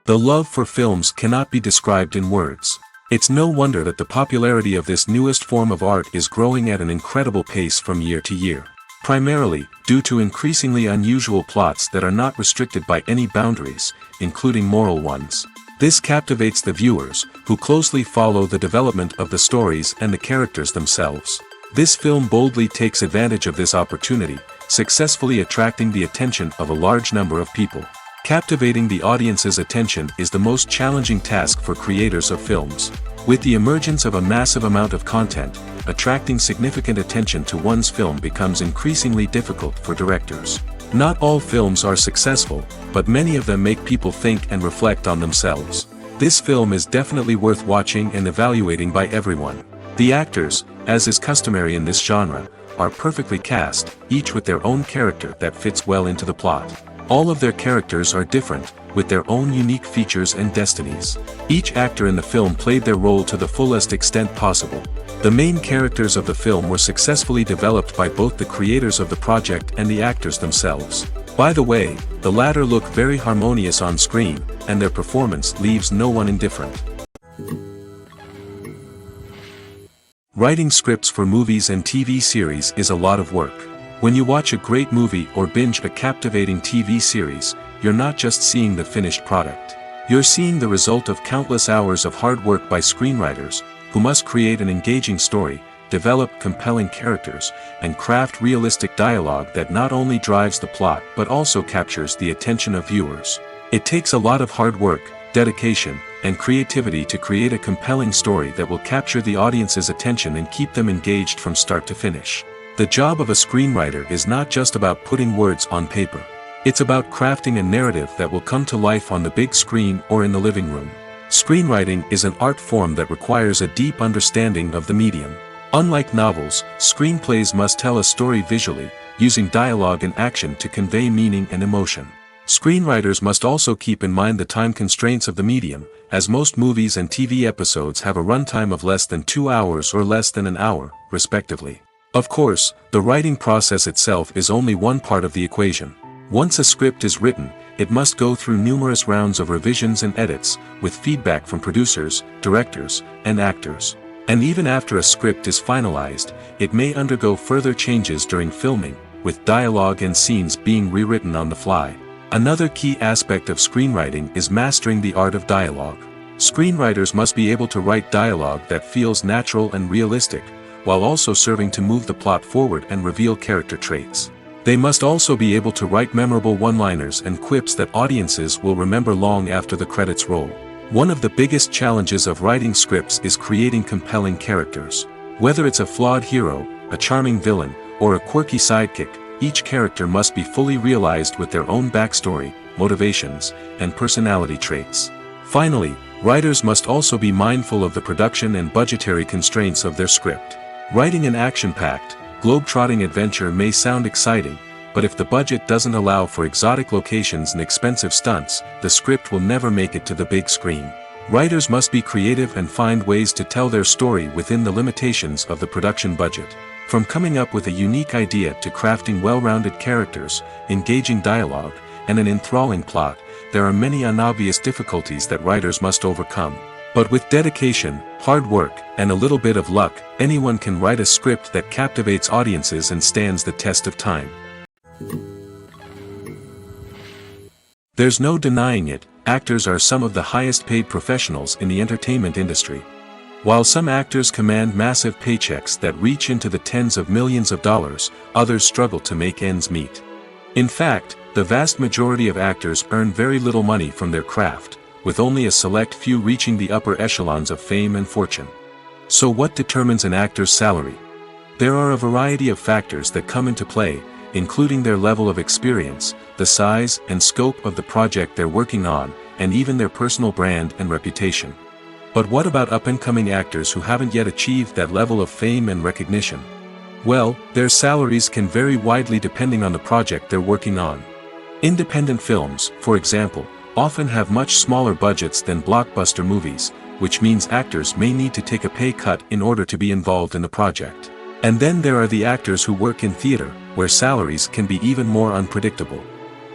The love for films cannot be described in words. It's no wonder that the popularity of this newest form of art is growing at an incredible pace from year to year. Primarily, due to increasingly unusual plots that are not restricted by any boundaries, including moral ones. This captivates the viewers, who closely follow the development of the stories and the characters themselves. This film boldly takes advantage of this opportunity, successfully attracting the attention of a large number of people. Captivating the audience's attention is the most challenging task for creators of films. With the emergence of a massive amount of content, attracting significant attention to one's film becomes increasingly difficult for directors. Not all films are successful, but many of them make people think and reflect on themselves. This film is definitely worth watching and evaluating by everyone. The actors, as is customary in this genre, are perfectly cast, each with their own character that fits well into the plot. All of their characters are different, with their own unique features and destinies. Each actor in the film played their role to the fullest extent possible. The main characters of the film were successfully developed by both the creators of the project and the actors themselves. By the way, the latter look very harmonious on screen, and their performance leaves no one indifferent. Writing scripts for movies and TV series is a lot of work. When you watch a great movie or binge a captivating TV series, you're not just seeing the finished product. You're seeing the result of countless hours of hard work by screenwriters, who must create an engaging story, develop compelling characters, and craft realistic dialogue that not only drives the plot but also captures the attention of viewers. It takes a lot of hard work, dedication, and creativity to create a compelling story that will capture the audience's attention and keep them engaged from start to finish. The job of a screenwriter is not just about putting words on paper. It's about crafting a narrative that will come to life on the big screen or in the living room. Screenwriting is an art form that requires a deep understanding of the medium. Unlike novels, screenplays must tell a story visually, using dialogue and action to convey meaning and emotion. Screenwriters must also keep in mind the time constraints of the medium, as most movies and TV episodes have a runtime of less than 2 hours or less than an hour, respectively. Of course, the writing process itself is only one part of the equation. Once a script is written, it must go through numerous rounds of revisions and edits, with feedback from producers, directors, and actors. And even after a script is finalized, it may undergo further changes during filming, with dialogue and scenes being rewritten on the fly. Another key aspect of screenwriting is mastering the art of dialogue. Screenwriters must be able to write dialogue that feels natural and realistic, while also serving to move the plot forward and reveal character traits. They must also be able to write memorable one-liners and quips that audiences will remember long after the credits roll. One of the biggest challenges of writing scripts is creating compelling characters. Whether it's a flawed hero, a charming villain, or a quirky sidekick, each character must be fully realized with their own backstory, motivations, and personality traits. Finally, writers must also be mindful of the production and budgetary constraints of their script. Writing an action-packed, globe-trotting adventure may sound exciting, but if the budget doesn't allow for exotic locations and expensive stunts, the script will never make it to the big screen. Writers must be creative and find ways to tell their story within the limitations of the production budget. From coming up with a unique idea to crafting well-rounded characters, engaging dialogue, and an enthralling plot, there are many unobvious difficulties that writers must overcome. But with dedication, hard work, and a little bit of luck, anyone can write a script that captivates audiences and stands the test of time. There's no denying it, actors are some of the highest paid professionals in the entertainment industry. While some actors command massive paychecks that reach into the tens of millions of dollars, others struggle to make ends meet. In fact, the vast majority of actors earn very little money from their craft, with only a select few reaching the upper echelons of fame and fortune. So what determines an actor's salary? There are a variety of factors that come into play, including their level of experience, the size and scope of the project they're working on, and even their personal brand and reputation. But what about up-and-coming actors who haven't yet achieved that level of fame and recognition? Well, their salaries can vary widely depending on the project they're working on. Independent films, for example, often have much smaller budgets than blockbuster movies, which means actors may need to take a pay cut in order to be involved in the project. And then there are the actors who work in theater, where salaries can be even more unpredictable.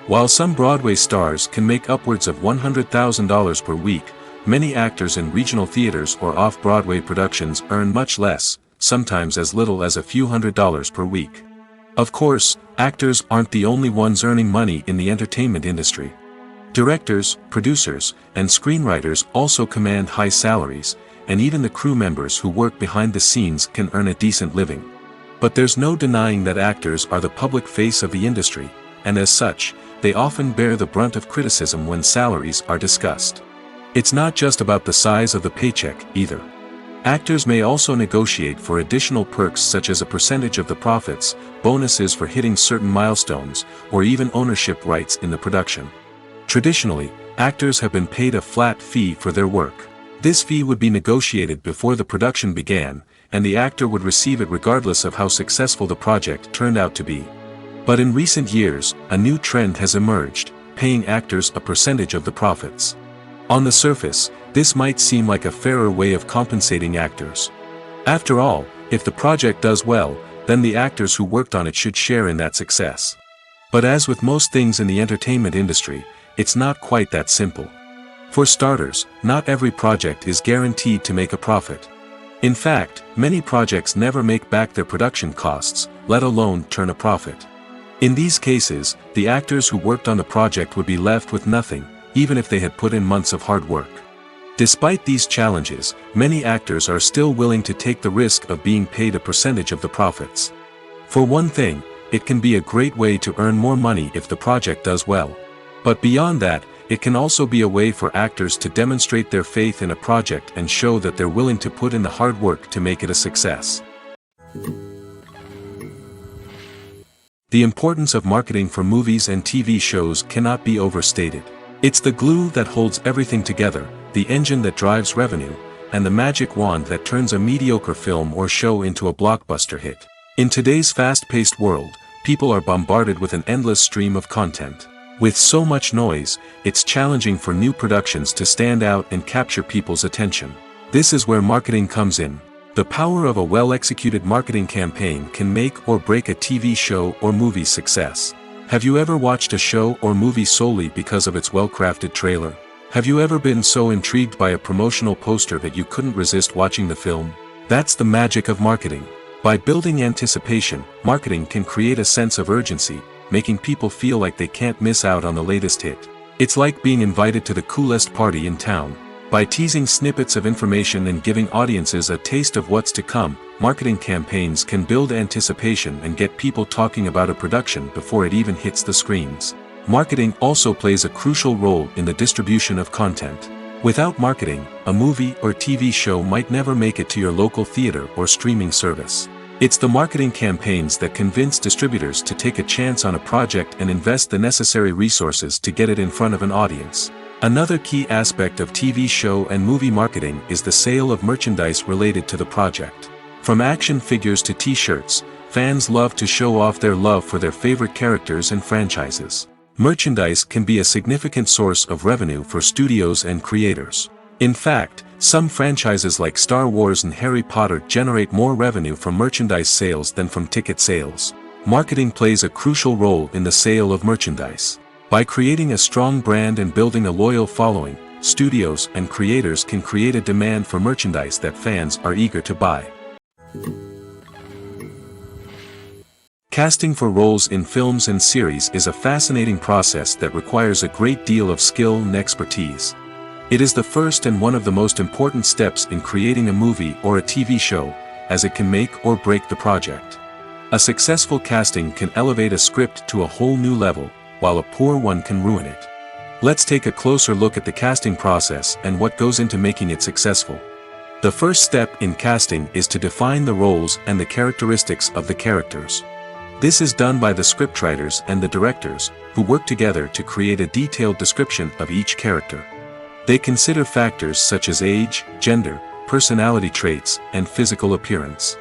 While some Broadway stars can make upwards of $100,000 per week, many actors in regional theaters or off-Broadway productions earn much less, sometimes as little as a few $100s per week. Of course, actors aren't the only ones earning money in the entertainment industry. Directors, producers, and screenwriters also command high salaries, and even the crew members who work behind the scenes can earn a decent living. But there's no denying that actors are the public face of the industry, and as such, they often bear the brunt of criticism when salaries are discussed. It's not just about the size of the paycheck, either. Actors may also negotiate for additional perks such as a percentage of the profits, bonuses for hitting certain milestones, or even ownership rights in the production. Traditionally, actors have been paid a flat fee for their work. This fee would be negotiated before the production began, and the actor would receive it regardless of how successful the project turned out to be. But in recent years, a new trend has emerged, paying actors a percentage of the profits. On the surface, this might seem like a fairer way of compensating actors. After all, if the project does well, then the actors who worked on it should share in that success. But as with most things in the entertainment industry, it's not quite that simple. For starters, not every project is guaranteed to make a profit. In fact, many projects never make back their production costs, let alone turn a profit. In these cases, the actors who worked on the project would be left with nothing, even if they had put in months of hard work. Despite these challenges, many actors are still willing to take the risk of being paid a percentage of the profits. For one thing, it can be a great way to earn more money if the project does well. But beyond that, it can also be a way for actors to demonstrate their faith in a project and show that they're willing to put in the hard work to make it a success. The importance of marketing for movies and TV shows cannot be overstated. It's the glue that holds everything together, the engine that drives revenue, and the magic wand that turns a mediocre film or show into a blockbuster hit. In today's fast-paced world, people are bombarded with an endless stream of content. With so much noise, it's challenging for new productions to stand out and capture people's attention. This is where marketing comes in. The power of a well-executed marketing campaign can make or break a TV show or movie's success. Have you ever watched a show or movie solely because of its well-crafted trailer? Have you ever been so intrigued by a promotional poster that you couldn't resist watching the film? That's the magic of marketing. By building anticipation, marketing can create a sense of urgency, making people feel like they can't miss out on the latest hit. It's like being invited to the coolest party in town. By teasing snippets of information and giving audiences a taste of what's to come, marketing campaigns can build anticipation and get people talking about a production before it even hits the screens. Marketing also plays a crucial role in the distribution of content. Without marketing, a movie or TV show might never make it to your local theater or streaming service. It's the marketing campaigns that convince distributors to take a chance on a project and invest the necessary resources to get it in front of an audience. Another key aspect of TV show and movie marketing is the sale of merchandise related to the project. From action figures to t-shirts, fans love to show off their love for their favorite characters and franchises. Merchandise can be a significant source of revenue for studios and creators. In fact, some franchises like Star Wars and Harry Potter generate more revenue from merchandise sales than from ticket sales. Marketing plays a crucial role in the sale of merchandise. By creating a strong brand and building a loyal following, studios and creators can create a demand for merchandise that fans are eager to buy. Casting for roles in films and series is a fascinating process that requires a great deal of skill and expertise. It is the first and one of the most important steps in creating a movie or a TV show, as it can make or break the project. A successful casting can elevate a script to a whole new level, while a poor one can ruin it. Let's take a closer look at the casting process and what goes into making it successful. The first step in casting is to define the roles and the characteristics of the characters. This is done by the scriptwriters and the directors, who work together to create a detailed description of each character. They consider factors such as age, gender, personality traits, and physical appearance.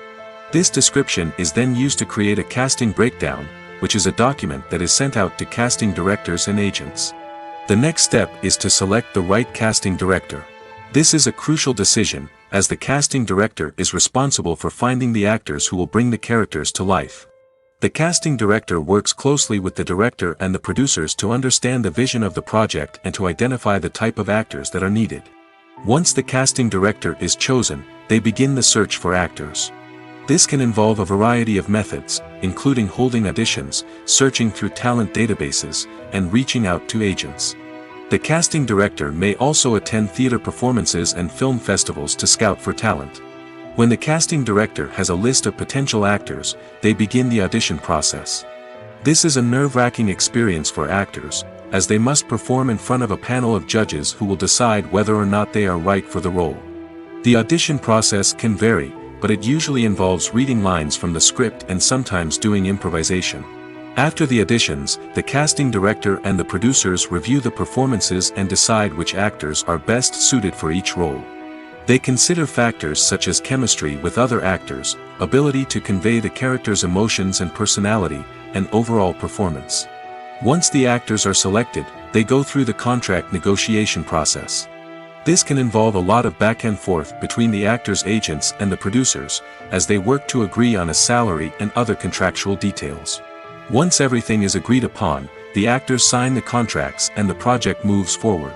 This description is then used to create a casting breakdown, which is a document that is sent out to casting directors and agents. The next step is to select the right casting director. This is a crucial decision, as the casting director is responsible for finding the actors who will bring the characters to life. The casting director works closely with the director and the producers to understand the vision of the project and to identify the type of actors that are needed. Once the casting director is chosen, they begin the search for actors. This can involve a variety of methods, including holding auditions, searching through talent databases, and reaching out to agents. The casting director may also attend theater performances and film festivals to scout for talent. When the casting director has a list of potential actors, they begin the audition process. This is a nerve-wracking experience for actors, as they must perform in front of a panel of judges who will decide whether or not they are right for the role. The audition process can vary, but it usually involves reading lines from the script and sometimes doing improvisation. After the auditions, the casting director and the producers review the performances and decide which actors are best suited for each role. They consider factors such as chemistry with other actors, ability to convey the character's emotions and personality, and overall performance. Once the actors are selected, they go through the contract negotiation process. This can involve a lot of back and forth between the actors' agents and the producers, as they work to agree on a salary and other contractual details. Once everything is agreed upon, the actors sign the contracts and the project moves forward.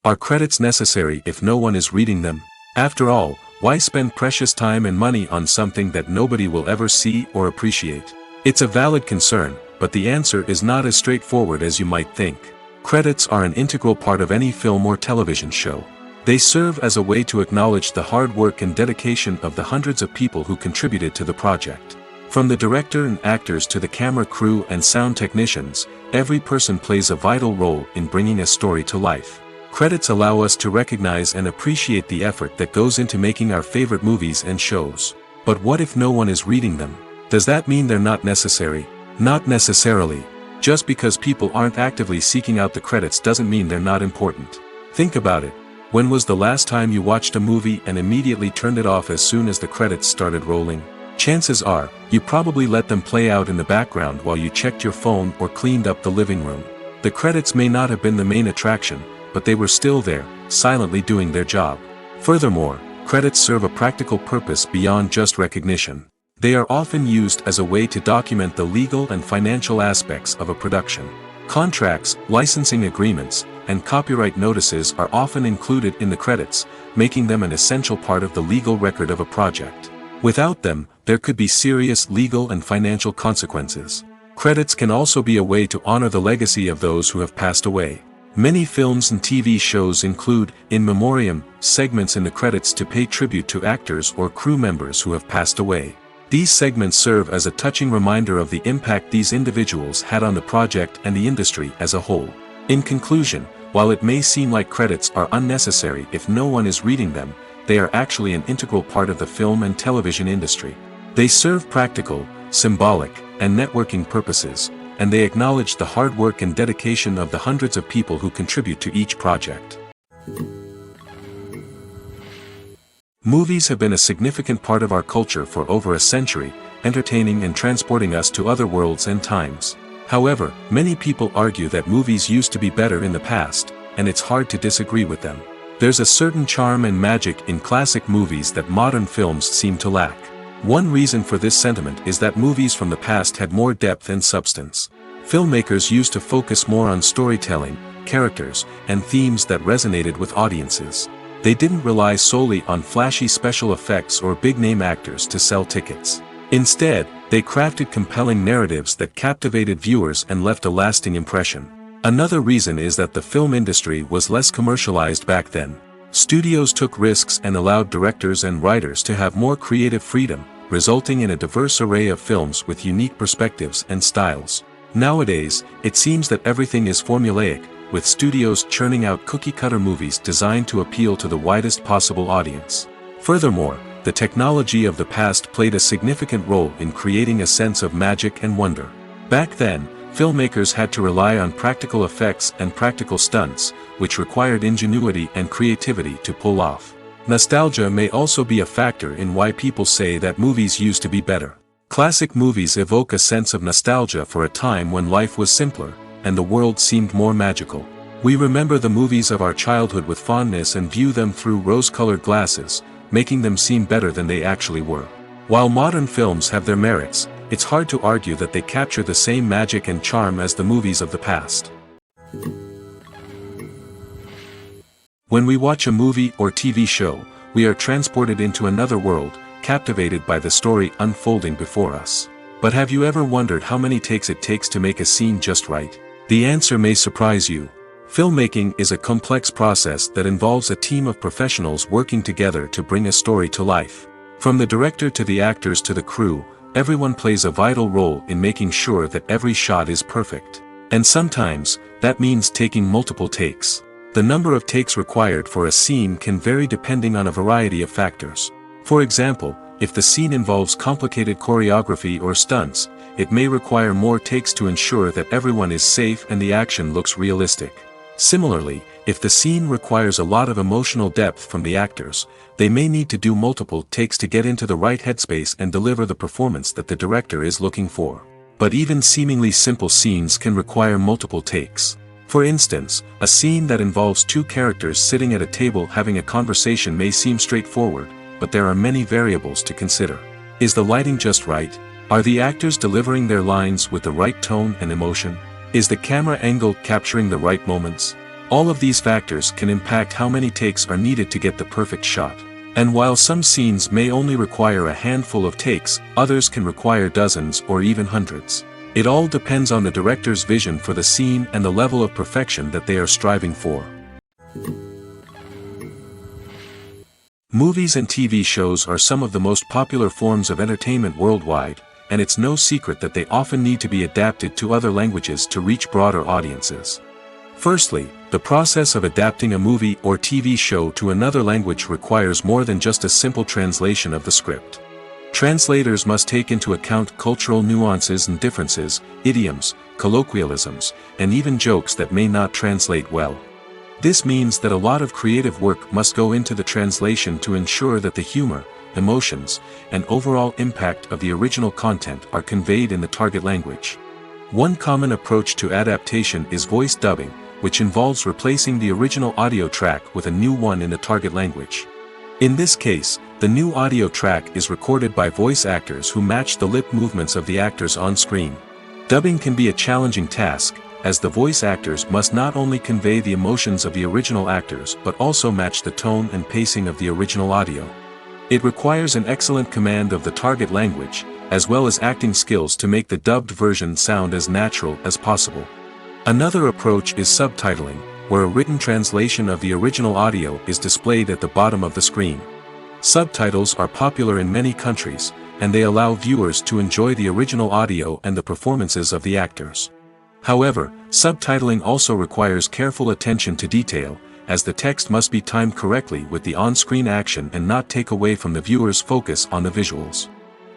Are credits necessary if no one is reading them? After all, why spend precious time and money on something that nobody will ever see or appreciate? It's a valid concern, but the answer is not as straightforward as you might think. Credits are an integral part of any film or television show. They serve as a way to acknowledge the hard work and dedication of the hundreds of people who contributed to the project. From the director and actors to the camera crew and sound technicians, every person plays a vital role in bringing a story to life. Credits allow us to recognize and appreciate the effort that goes into making our favorite movies and shows. But what if no one is reading them? Does that mean they're not necessary? Not necessarily. Just because people aren't actively seeking out the credits doesn't mean they're not important. Think about it. When was the last time you watched a movie and immediately turned it off as soon as the credits started rolling? Chances are, you probably let them play out in the background while you checked your phone or cleaned up the living room. The credits may not have been the main attraction, but they were still there, silently doing their job. Furthermore, credits serve a practical purpose beyond just recognition. They are often used as a way to document the legal and financial aspects of a production. Contracts, licensing agreements, and copyright notices are often included in the credits, making them an essential part of the legal record of a project. Without them, there could be serious legal and financial consequences. Credits can also be a way to honor the legacy of those who have passed away. Many films and TV shows include, in memoriam, segments in the credits to pay tribute to actors or crew members who have passed away. These segments serve as a touching reminder of the impact these individuals had on the project and the industry as a whole. In conclusion, while it may seem like credits are unnecessary if no one is reading them, they are actually an integral part of the film and television industry. They serve practical, symbolic, and networking purposes, and they acknowledge the hard work and dedication of the hundreds of people who contribute to each project. Movies have been a significant part of our culture for over a century, entertaining and transporting us to other worlds and times. However, many people argue that movies used to be better in the past, and it's hard to disagree with them. There's a certain charm and magic in classic movies that modern films seem to lack. One reason for this sentiment is that movies from the past had more depth and substance. Filmmakers used to focus more on storytelling, characters, and themes that resonated with audiences. They didn't rely solely on flashy special effects or big-name actors to sell tickets. Instead, they crafted compelling narratives that captivated viewers and left a lasting impression. Another reason is that the film industry was less commercialized back then. Studios took risks and allowed directors and writers to have more creative freedom, resulting in a diverse array of films with unique perspectives and styles. Nowadays, it seems that everything is formulaic, with studios churning out cookie-cutter movies designed to appeal to the widest possible audience. Furthermore, the technology of the past played a significant role in creating a sense of magic and wonder. Back then, filmmakers had to rely on practical effects and practical stunts, which required ingenuity and creativity to pull off. Nostalgia may also be a factor in why people say that movies used to be better. Classic movies evoke a sense of nostalgia for a time when life was simpler, and the world seemed more magical. We remember the movies of our childhood with fondness and view them through rose-colored glasses, making them seem better than they actually were. While modern films have their merits, it's hard to argue that they capture the same magic and charm as the movies of the past. When we watch a movie or TV show, we are transported into another world, captivated by the story unfolding before us. But have you ever wondered how many takes it takes to make a scene just right? The answer may surprise you. Filmmaking is a complex process that involves a team of professionals working together to bring a story to life. From the director to the actors to the crew, everyone plays a vital role in making sure that every shot is perfect. And sometimes, that means taking multiple takes. The number of takes required for a scene can vary depending on a variety of factors. For example, if the scene involves complicated choreography or stunts, it may require more takes to ensure that everyone is safe and the action looks realistic. Similarly, if the scene requires a lot of emotional depth from the actors, they may need to do multiple takes to get into the right headspace and deliver the performance that the director is looking for. But even seemingly simple scenes can require multiple takes. For instance, a scene that involves two characters sitting at a table having a conversation may seem straightforward, but there are many variables to consider. Is the lighting just right? Are the actors delivering their lines with the right tone and emotion? Is the camera angle capturing the right moments? All of these factors can impact how many takes are needed to get the perfect shot. And while some scenes may only require a handful of takes, others can require dozens or even hundreds. It all depends on the director's vision for the scene and the level of perfection that they are striving for. Movies and TV shows are some of the most popular forms of entertainment worldwide, and it's no secret that they often need to be adapted to other languages to reach broader audiences. Firstly, the process of adapting a movie or TV show to another language requires more than just a simple translation of the script. Translators must take into account cultural nuances and differences, idioms, colloquialisms, and even jokes that may not translate well. This means that a lot of creative work must go into the translation to ensure that the humor, emotions, and overall impact of the original content are conveyed in the target language. One common approach to adaptation is voice dubbing, which involves replacing the original audio track with a new one in the target language. In this case, the new audio track is recorded by voice actors who match the lip movements of the actors on screen. Dubbing can be a challenging task, as the voice actors must not only convey the emotions of the original actors but also match the tone and pacing of the original audio. It requires an excellent command of the target language, as well as acting skills to make the dubbed version sound as natural as possible. Another approach is subtitling, where a written translation of the original audio is displayed at the bottom of the screen. Subtitles are popular in many countries, and they allow viewers to enjoy the original audio and the performances of the actors. However, subtitling also requires careful attention to detail, as the text must be timed correctly with the on-screen action and not take away from the viewer's focus on the visuals.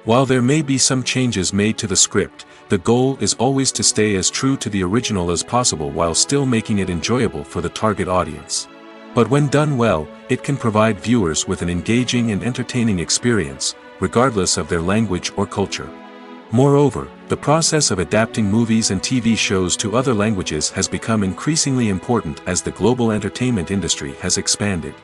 While there may be some changes made to the script, the goal is always to stay as true to the original as possible while still making it enjoyable for the target audience. But when done well, it can provide viewers with an engaging and entertaining experience, regardless of their language or culture. Moreover, the process of adapting movies and TV shows to other languages has become increasingly important as the global entertainment industry has expanded.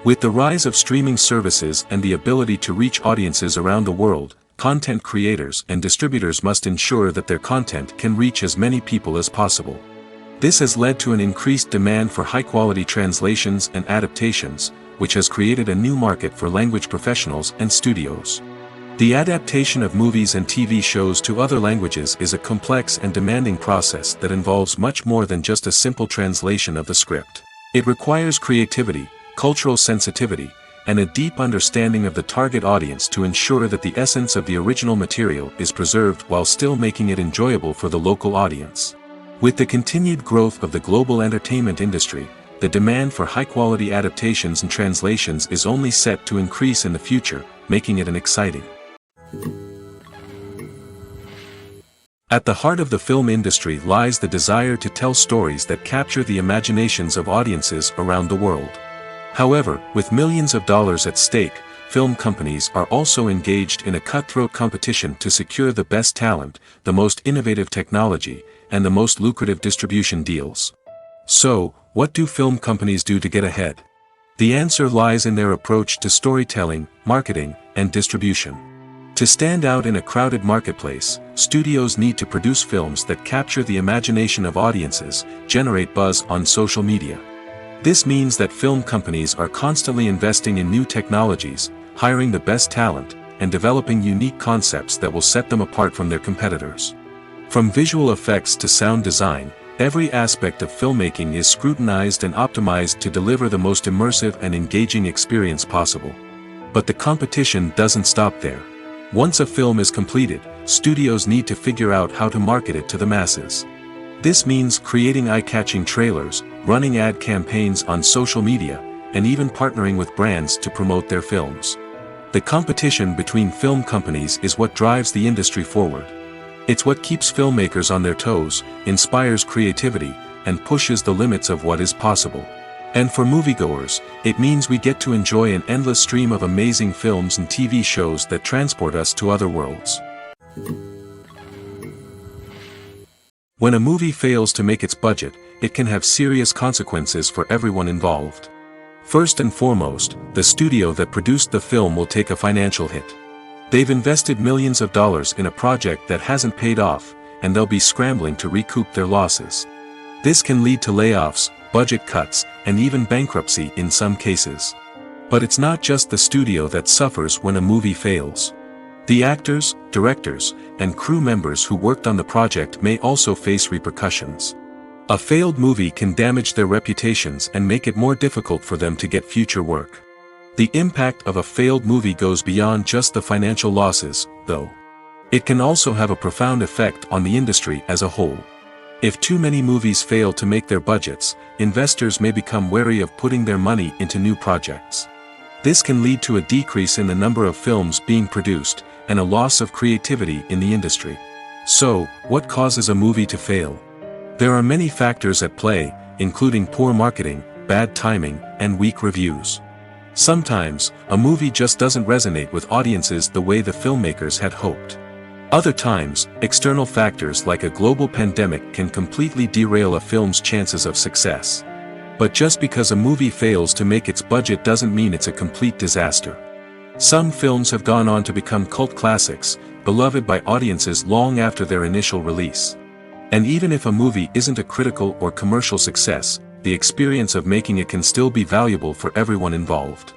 With the rise of streaming services and the ability to reach audiences around the world, content creators and distributors must ensure that their content can reach as many people as possible. This has led to an increased demand for high-quality translations and adaptations, which has created a new market for language professionals and studios. The adaptation of movies and TV shows to other languages is a complex and demanding process that involves much more than just a simple translation of the script. It requires creativity, cultural sensitivity, and a deep understanding of the target audience to ensure that the essence of the original material is preserved while still making it enjoyable for the local audience. With the continued growth of the global entertainment industry, the demand for high-quality adaptations and translations is only set to increase in the future, making it an exciting. At the heart of the film industry lies the desire to tell stories that capture the imaginations of audiences around the world. However, with millions of dollars at stake, film companies are also engaged in a cutthroat competition to secure the best talent, the most innovative technology, and the most lucrative distribution deals. So, what do film companies do to get ahead? The answer lies in their approach to storytelling, marketing, and distribution. To stand out in a crowded marketplace, studios need to produce films that capture the imagination of audiences, generate buzz on social media. This means that film companies are constantly investing in new technologies, hiring the best talent, and developing unique concepts that will set them apart from their competitors. From visual effects to sound design, every aspect of filmmaking is scrutinized and optimized to deliver the most immersive and engaging experience possible. But the competition doesn't stop there. Once a film is completed, studios need to figure out how to market it to the masses. This means creating eye-catching trailers, running ad campaigns on social media, and even partnering with brands to promote their films. The competition between film companies is what drives the industry forward. It's what keeps filmmakers on their toes, inspires creativity, and pushes the limits of what is possible. And for moviegoers, it means we get to enjoy an endless stream of amazing films and TV shows that transport us to other worlds. When a movie fails to make its budget, it can have serious consequences for everyone involved. First and foremost, the studio that produced the film will take a financial hit. They've invested millions of dollars in a project that hasn't paid off, and they'll be scrambling to recoup their losses. This can lead to layoffs, budget cuts, and even bankruptcy in some cases. But it's not just the studio that suffers when a movie fails. The actors, directors, and crew members who worked on the project may also face repercussions. A failed movie can damage their reputations and make it more difficult for them to get future work. The impact of a failed movie goes beyond just the financial losses, though. It can also have a profound effect on the industry as a whole. If too many movies fail to make their budgets, investors may become wary of putting their money into new projects. This can lead to a decrease in the number of films being produced, and a loss of creativity in the industry. So, what causes a movie to fail? There are many factors at play, including poor marketing, bad timing, and weak reviews. Sometimes, a movie just doesn't resonate with audiences the way the filmmakers had hoped. Other times, external factors like a global pandemic can completely derail a film's chances of success. But just because a movie fails to make its budget doesn't mean it's a complete disaster. Some films have gone on to become cult classics, beloved by audiences long after their initial release. And even if a movie isn't a critical or commercial success, the experience of making it can still be valuable for everyone involved.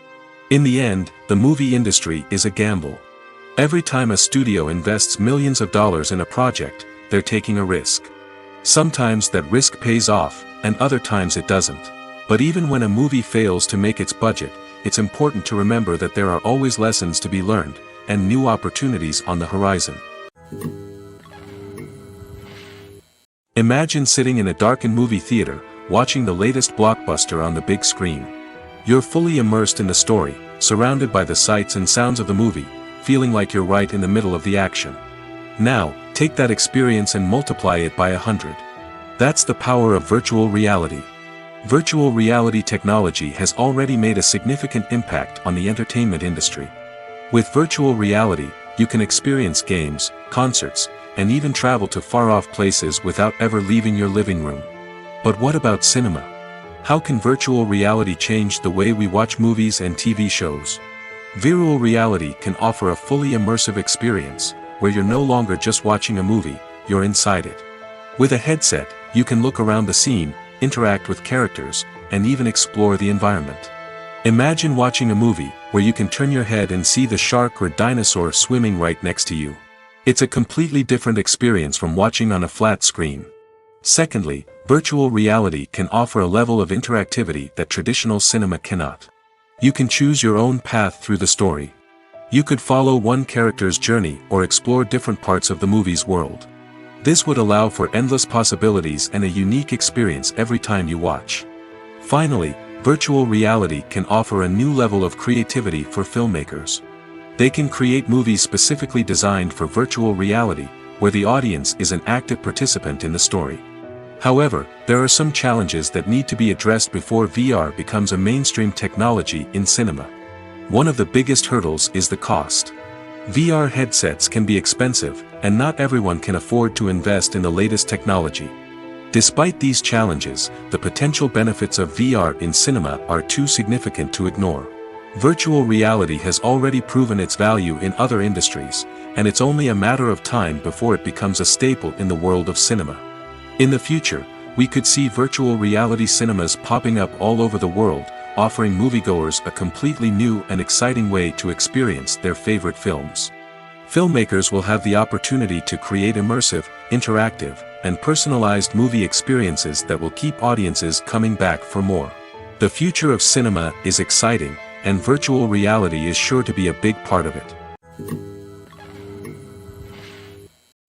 In the end, the movie industry is a gamble. Every time a studio invests millions of dollars in a project, they're taking a risk. Sometimes that risk pays off, and other times it doesn't. But even when a movie fails to make its budget, it's important to remember that there are always lessons to be learned, and new opportunities on the horizon. Imagine sitting in a darkened movie theater, watching the latest blockbuster on the big screen. You're fully immersed in the story, surrounded by the sights and sounds of the movie, feeling like you're right in the middle of the action. Now, take that experience and multiply it by 100. That's the power of virtual reality. Virtual reality technology has already made a significant impact on the entertainment industry. With virtual reality, you can experience games, concerts, and even travel to far-off places without ever leaving your living room. But what about cinema? How can virtual reality change the way we watch movies and TV shows? Virtual reality can offer a fully immersive experience, where you're no longer just watching a movie, you're inside it. With a headset, you can look around the scene, interact with characters, and even explore the environment. Imagine watching a movie, where you can turn your head and see the shark or dinosaur swimming right next to you. It's a completely different experience from watching on a flat screen. Secondly, virtual reality can offer a level of interactivity that traditional cinema cannot. You can choose your own path through the story. You could follow one character's journey or explore different parts of the movie's world. This would allow for endless possibilities and a unique experience every time you watch. Finally, virtual reality can offer a new level of creativity for filmmakers. They can create movies specifically designed for virtual reality, where the audience is an active participant in the story. However, there are some challenges that need to be addressed before VR becomes a mainstream technology in cinema. One of the biggest hurdles is the cost. VR headsets can be expensive, and not everyone can afford to invest in the latest technology. Despite these challenges, the potential benefits of VR in cinema are too significant to ignore. Virtual reality has already proven its value in other industries, and it's only a matter of time before it becomes a staple in the world of cinema. In the future, we could see virtual reality cinemas popping up all over the world, offering moviegoers a completely new and exciting way to experience their favorite films. Filmmakers will have the opportunity to create immersive, interactive, and personalized movie experiences that will keep audiences coming back for more. The future of cinema is exciting, and virtual reality is sure to be a big part of it.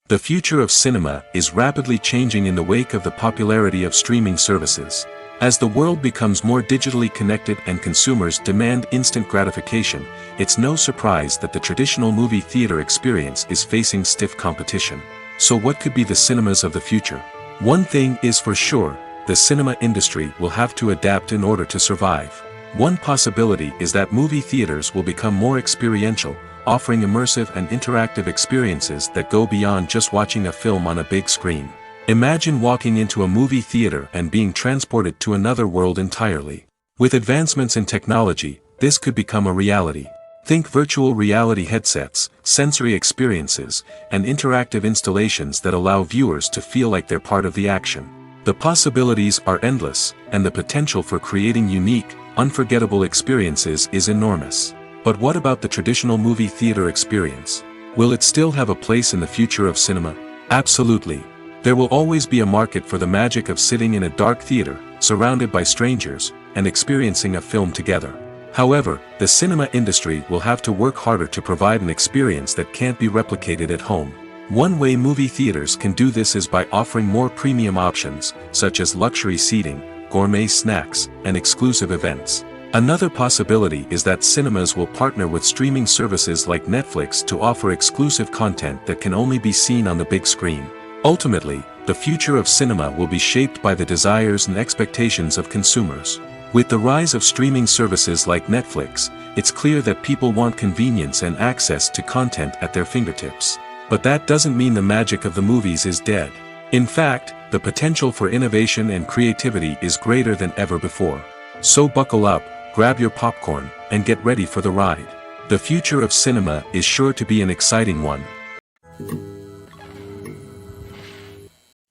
The future of cinema is rapidly changing in the wake of the popularity of streaming services. As the world becomes more digitally connected and consumers demand instant gratification, it's no surprise that the traditional movie theater experience is facing stiff competition. So what could be the cinemas of the future? One thing is for sure, the cinema industry will have to adapt in order to survive. One possibility is that movie theaters will become more experiential, offering immersive and interactive experiences that go beyond just watching a film on a big screen. Imagine walking into a movie theater and being transported to another world entirely. With advancements in technology, this could become a reality. Think virtual reality headsets, sensory experiences, and interactive installations that allow viewers to feel like they're part of the action. The possibilities are endless, and the potential for creating unique, unforgettable experiences is enormous. But what about the traditional movie theater experience? Will it still have a place in the future of cinema? Absolutely. There will always be a market for the magic of sitting in a dark theater, surrounded by strangers, and experiencing a film together. However, the cinema industry will have to work harder to provide an experience that can't be replicated at home. One way movie theaters can do this is by offering more premium options, such as luxury seating, gourmet snacks, and exclusive events. Another possibility is that cinemas will partner with streaming services like Netflix to offer exclusive content that can only be seen on the big screen. Ultimately, the future of cinema will be shaped by the desires and expectations of consumers. With the rise of streaming services like Netflix, it's clear that people want convenience and access to content at their fingertips. But that doesn't mean the magic of the movies is dead. In fact, the potential for innovation and creativity is greater than ever before. So buckle up, grab your popcorn, and get ready for the ride. The future of cinema is sure to be an exciting one.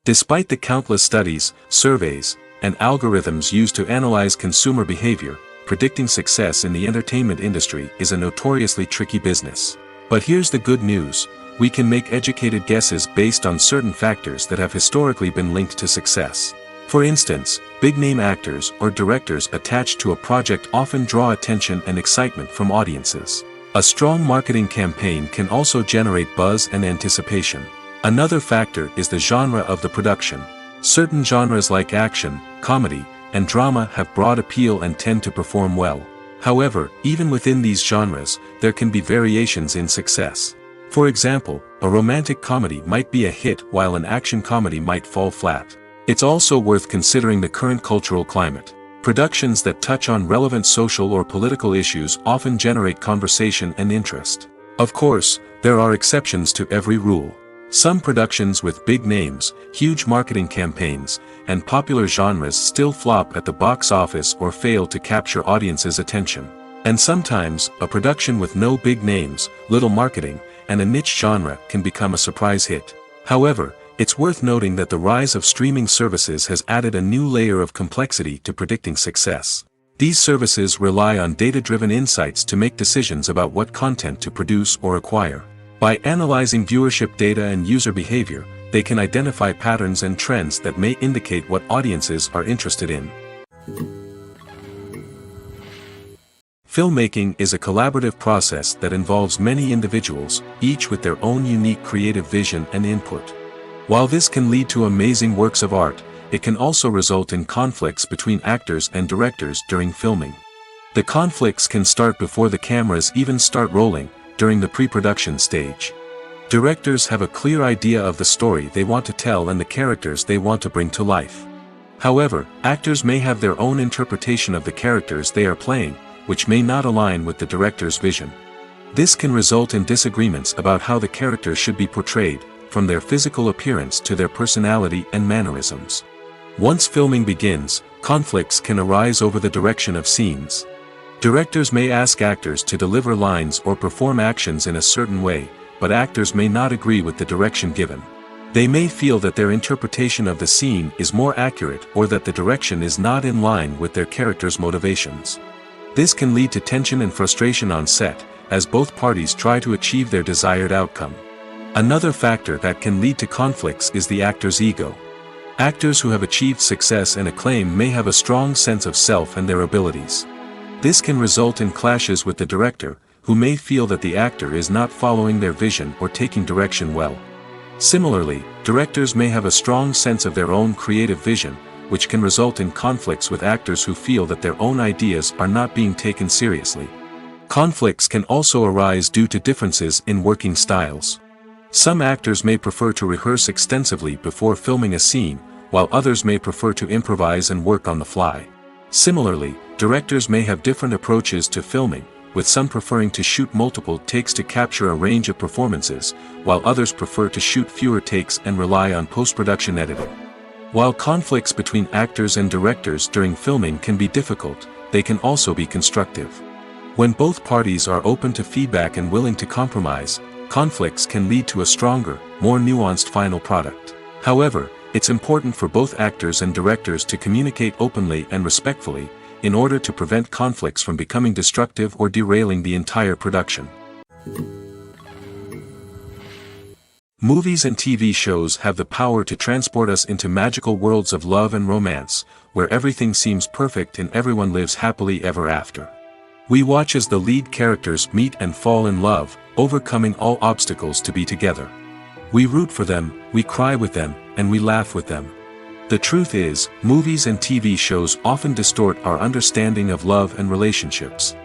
Despite the countless studies, surveys, and algorithms used to analyze consumer behavior, predicting success in the entertainment industry is a notoriously tricky business. But here's the good news: we can make educated guesses based on certain factors that have historically been linked to success. For instance, big-name actors or directors attached to a project often draw attention and excitement from audiences. A strong marketing campaign can also generate buzz and anticipation. Another factor is the genre of the production. Certain genres like action, comedy, and drama have broad appeal and tend to perform well. However, even within these genres, there can be variations in success. For example, a romantic comedy might be a hit while an action comedy might fall flat. It's also worth considering the current cultural climate. Productions that touch on relevant social or political issues often generate conversation and interest. Of course, there are exceptions to every rule. Some productions with big names, huge marketing campaigns, and popular genres still flop at the box office or fail to capture audiences' attention. And sometimes, a production with no big names, little marketing, and a niche genre can become a surprise hit. However, it's worth noting that the rise of streaming services has added a new layer of complexity to predicting success. These services rely on data-driven insights to make decisions about what content to produce or acquire. By analyzing viewership data and user behavior, they can identify patterns and trends that may indicate what audiences are interested in. Filmmaking is a collaborative process that involves many individuals, each with their own unique creative vision and input. While this can lead to amazing works of art, it can also result in conflicts between actors and directors during filming. The conflicts can start before the cameras even start rolling, during the pre-production stage. Directors have a clear idea of the story they want to tell and the characters they want to bring to life. However, actors may have their own interpretation of the characters they are playing, which may not align with the director's vision. This can result in disagreements about how the characters should be portrayed, from their physical appearance to their personality and mannerisms. Once filming begins, conflicts can arise over the direction of scenes. Directors may ask actors to deliver lines or perform actions in a certain way, but actors may not agree with the direction given. They may feel that their interpretation of the scene is more accurate or that the direction is not in line with their character's motivations. This can lead to tension and frustration on set, as both parties try to achieve their desired outcome. Another factor that can lead to conflicts is the actor's ego. Actors who have achieved success and acclaim may have a strong sense of self and their abilities. This can result in clashes with the director, who may feel that the actor is not following their vision or taking direction well. Similarly, directors may have a strong sense of their own creative vision, which can result in conflicts with actors who feel that their own ideas are not being taken seriously. Conflicts can also arise due to differences in working styles. Some actors may prefer to rehearse extensively before filming a scene, while others may prefer to improvise and work on the fly. Similarly, directors may have different approaches to filming, with some preferring to shoot multiple takes to capture a range of performances, while others prefer to shoot fewer takes and rely on post-production editing. While conflicts between actors and directors during filming can be difficult, they can also be constructive. When both parties are open to feedback and willing to compromise, conflicts can lead to a stronger, more nuanced final product. However, it's important for both actors and directors to communicate openly and respectfully, in order to prevent conflicts from becoming destructive or derailing the entire production. Movies and TV shows have the power to transport us into magical worlds of love and romance, where everything seems perfect and everyone lives happily ever after. We watch as the lead characters meet and fall in love, overcoming all obstacles to be together. We root for them, we cry with them, and we laugh with them. The truth is, movies and TV shows often distort our understanding of love and relationships.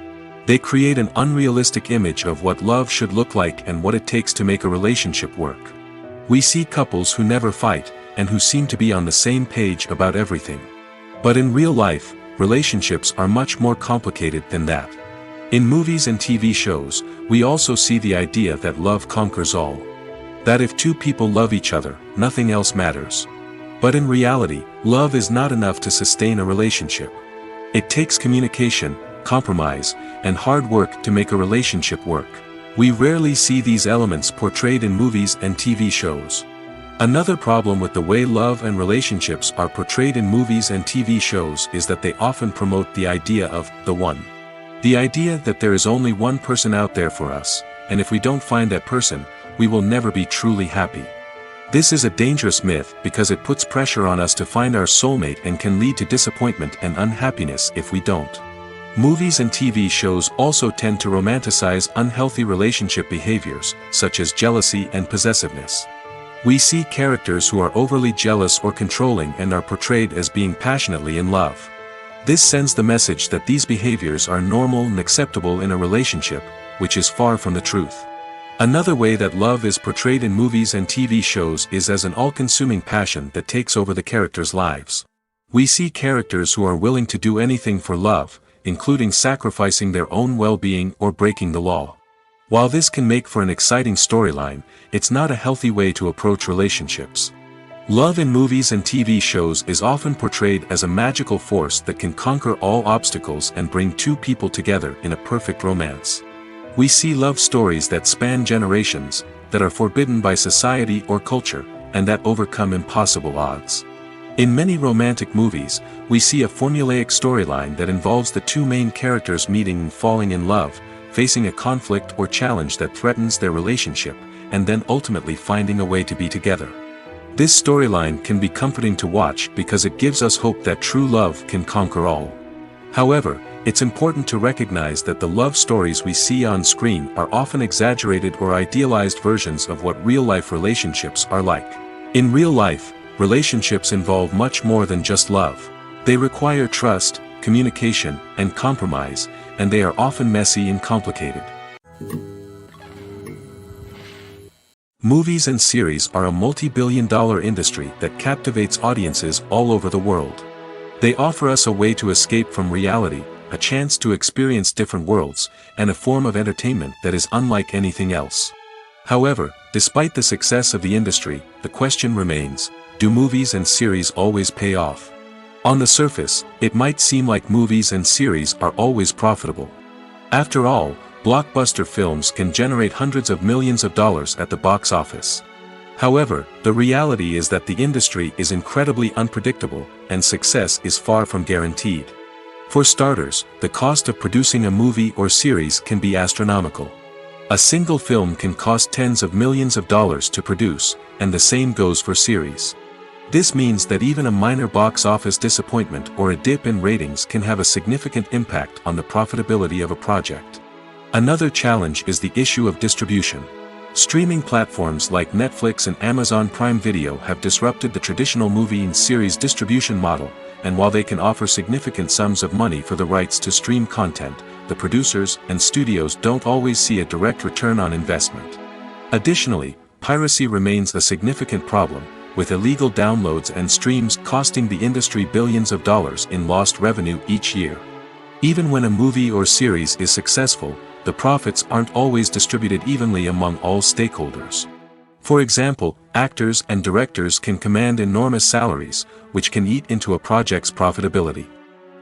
They create an unrealistic image of what love should look like and what it takes to make a relationship work. We see couples who never fight, and who seem to be on the same page about everything. But in real life, relationships are much more complicated than that. In movies and TV shows, we also see the idea that love conquers all. That if two people love each other, nothing else matters. But in reality, love is not enough to sustain a relationship. It takes communication, compromise, and hard work to make a relationship work. We rarely see these elements portrayed in movies and TV shows. Another problem with the way love and relationships are portrayed in movies and TV shows is that they often promote the idea of the one. The idea that there is only one person out there for us, and if we don't find that person, we will never be truly happy. This is a dangerous myth because it puts pressure on us to find our soulmate and can lead to disappointment and unhappiness if we don't. Movies and TV shows also tend to romanticize unhealthy relationship behaviors, such as jealousy and possessiveness. We see characters who are overly jealous or controlling and are portrayed as being passionately in love. This sends the message that these behaviors are normal and acceptable in a relationship, which is far from the truth. Another way that love is portrayed in movies and TV shows is as an all-consuming passion that takes over the characters' lives. We see characters who are willing to do anything for love, including sacrificing their own well-being or breaking the law. While this can make for an exciting storyline, it's not a healthy way to approach relationships. Love in movies and TV shows is often portrayed as a magical force that can conquer all obstacles and bring two people together in a perfect romance. We see love stories that span generations, that are forbidden by society or culture, and that overcome impossible odds. In many romantic movies, we see a formulaic storyline that involves the two main characters meeting and falling in love, facing a conflict or challenge that threatens their relationship, and then ultimately finding a way to be together. This storyline can be comforting to watch because it gives us hope that true love can conquer all. However, it's important to recognize that the love stories we see on screen are often exaggerated or idealized versions of what real-life relationships are like. In real life, relationships involve much more than just love. They require trust, communication, and compromise, and they are often messy and complicated. Movies and series are a multi-billion-dollar industry that captivates audiences all over the world. They offer us a way to escape from reality, a chance to experience different worlds, and a form of entertainment that is unlike anything else. However, despite the success of the industry, the question remains, do movies and series always pay off? On the surface, it might seem like movies and series are always profitable. After all, blockbuster films can generate hundreds of millions of dollars at the box office. However, the reality is that the industry is incredibly unpredictable, and success is far from guaranteed. For starters, the cost of producing a movie or series can be astronomical. A single film can cost tens of millions of dollars to produce, and the same goes for series. This means that even a minor box office disappointment or a dip in ratings can have a significant impact on the profitability of a project. Another challenge is the issue of distribution. Streaming platforms like Netflix and Amazon Prime Video have disrupted the traditional movie and series distribution model, and while they can offer significant sums of money for the rights to stream content, the producers and studios don't always see a direct return on investment. Additionally, piracy remains a significant problem, with illegal downloads and streams costing the industry billions of dollars in lost revenue each year. Even when a movie or series is successful, the profits aren't always distributed evenly among all stakeholders. For example, actors and directors can command enormous salaries, which can eat into a project's profitability.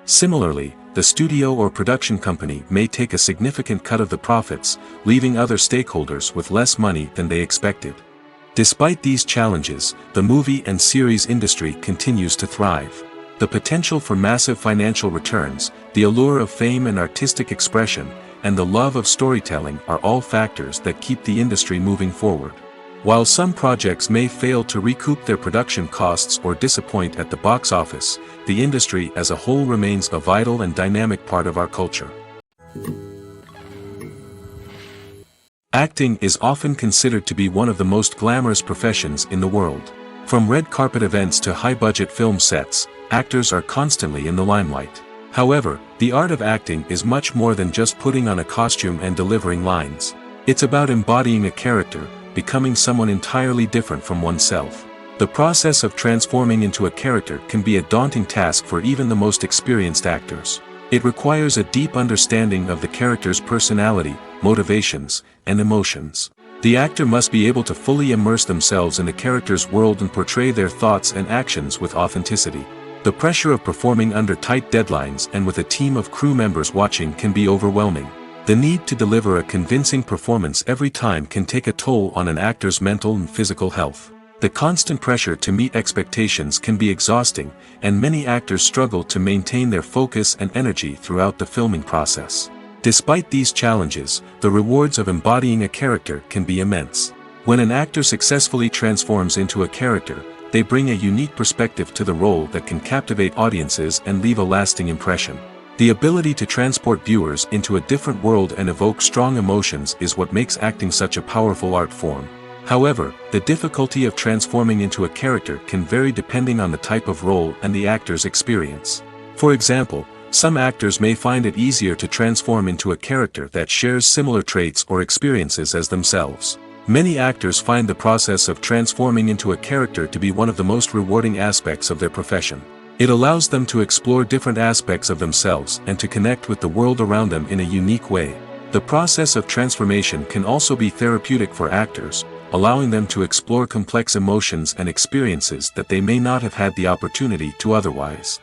Similarly, the studio or production company may take a significant cut of the profits, leaving other stakeholders with less money than they expected. Despite these challenges, the movie and series industry continues to thrive. The potential for massive financial returns, the allure of fame and artistic expression, and the love of storytelling are all factors that keep the industry moving forward. While some projects may fail to recoup their production costs or disappoint at the box office, the industry as a whole remains a vital and dynamic part of our culture. Acting is often considered to be one of the most glamorous professions in the world. From red carpet events to high-budget film sets, actors are constantly in the limelight. However, the art of acting is much more than just putting on a costume and delivering lines. It's about embodying a character, becoming someone entirely different from oneself. The process of transforming into a character can be a daunting task for even the most experienced actors. It requires a deep understanding of the character's personality, motivations, and emotions. The actor must be able to fully immerse themselves in the character's world and portray their thoughts and actions with authenticity. The pressure of performing under tight deadlines and with a team of crew members watching can be overwhelming. The need to deliver a convincing performance every time can take a toll on an actor's mental and physical health. The constant pressure to meet expectations can be exhausting, and many actors struggle to maintain their focus and energy throughout the filming process. Despite these challenges, the rewards of embodying a character can be immense. When an actor successfully transforms into a character, they bring a unique perspective to the role that can captivate audiences and leave a lasting impression. The ability to transport viewers into a different world and evoke strong emotions is what makes acting such a powerful art form. However, the difficulty of transforming into a character can vary depending on the type of role and the actor's experience. For example, some actors may find it easier to transform into a character that shares similar traits or experiences as themselves. Many actors find the process of transforming into a character to be one of the most rewarding aspects of their profession. It allows them to explore different aspects of themselves and to connect with the world around them in a unique way. The process of transformation can also be therapeutic for actors, allowing them to explore complex emotions and experiences that they may not have had the opportunity to otherwise.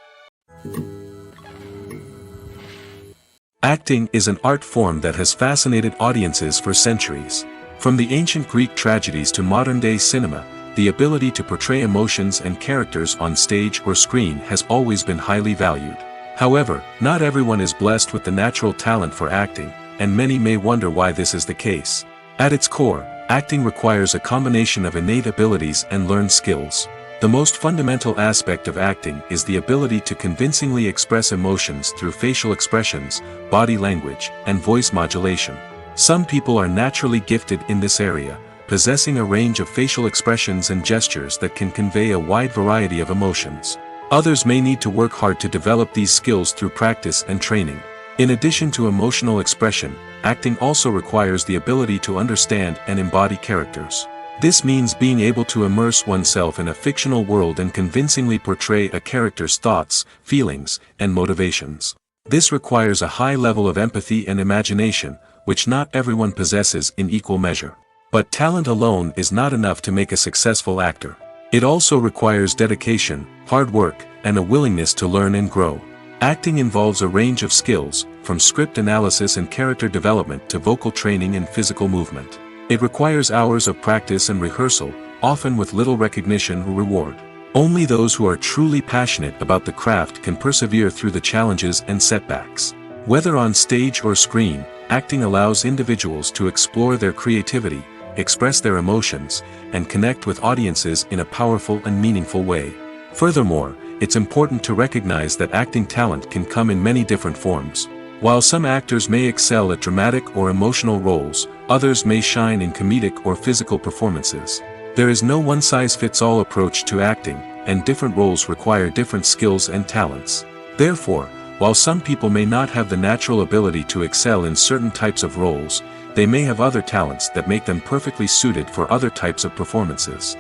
Acting is an art form that has fascinated audiences for centuries. From the ancient Greek tragedies to modern-day cinema, the ability to portray emotions and characters on stage or screen has always been highly valued. However, not everyone is blessed with the natural talent for acting, and many may wonder why this is the case. At its core, acting requires a combination of innate abilities and learned skills. The most fundamental aspect of acting is the ability to convincingly express emotions through facial expressions, body language, and voice modulation. Some people are naturally gifted in this area, possessing a range of facial expressions and gestures that can convey a wide variety of emotions. Others may need to work hard to develop these skills through practice and training. In addition to emotional expression, acting also requires the ability to understand and embody characters. This means being able to immerse oneself in a fictional world and convincingly portray a character's thoughts, feelings, and motivations. This requires a high level of empathy and imagination, which not everyone possesses in equal measure. But talent alone is not enough to make a successful actor. It also requires dedication, hard work, and a willingness to learn and grow. Acting involves a range of skills, from script analysis and character development to vocal training and physical movement. It requires hours of practice and rehearsal, often with little recognition or reward. Only those who are truly passionate about the craft can persevere through the challenges and setbacks. Whether on stage or screen, acting allows individuals to explore their creativity, express their emotions, and connect with audiences in a powerful and meaningful way. Furthermore, it's important to recognize that acting talent can come in many different forms. While some actors may excel at dramatic or emotional roles, others may shine in comedic or physical performances. There is no one-size-fits-all approach to acting, and different roles require different skills and talents. Therefore, while some people may not have the natural ability to excel in certain types of roles, they may have other talents that make them perfectly suited for other types of performances.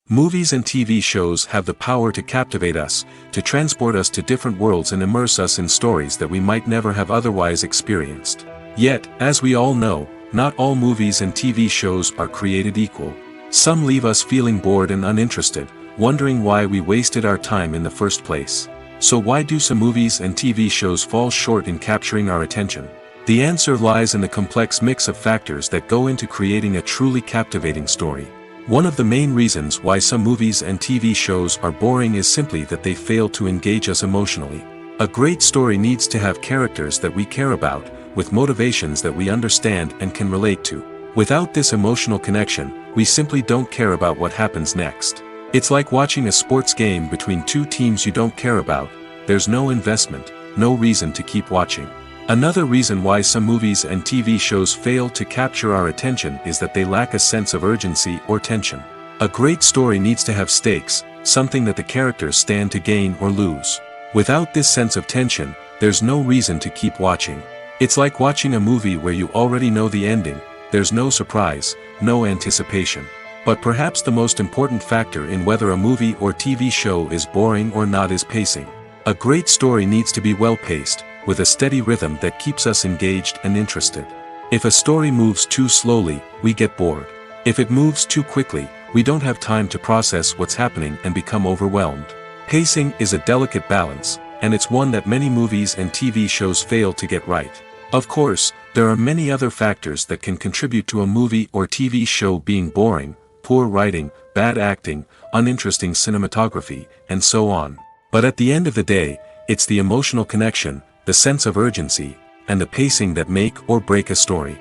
Movies and TV shows have the power to captivate us, to transport us to different worlds and immerse us in stories that we might never have otherwise experienced. Yet, as we all know, not all movies and TV shows are created equal. Some leave us feeling bored and uninterested, wondering why we wasted our time in the first place. So why do some movies and TV shows fall short in capturing our attention? The answer lies in the complex mix of factors that go into creating a truly captivating story. One of the main reasons why some movies and TV shows are boring is simply that they fail to engage us emotionally. A great story needs to have characters that we care about, with motivations that we understand and can relate to. Without this emotional connection, we simply don't care about what happens next. It's like watching a sports game between two teams you don't care about. There's no investment, no reason to keep watching. Another reason why some movies and TV shows fail to capture our attention is that they lack a sense of urgency or tension. A great story needs to have stakes, something that the characters stand to gain or lose. Without this sense of tension, there's no reason to keep watching. It's like watching a movie where you already know the ending. There's no surprise, no anticipation. But perhaps the most important factor in whether a movie or TV show is boring or not is pacing. A great story needs to be well-paced, with a steady rhythm that keeps us engaged and interested. If a story moves too slowly, we get bored. If it moves too quickly, we don't have time to process what's happening and become overwhelmed. Pacing is a delicate balance, and it's one that many movies and TV shows fail to get right. Of course, there are many other factors that can contribute to a movie or TV show being boring: poor writing, bad acting, uninteresting cinematography, and so on. But at the end of the day, it's the emotional connection, the sense of urgency, and the pacing that make or break a story.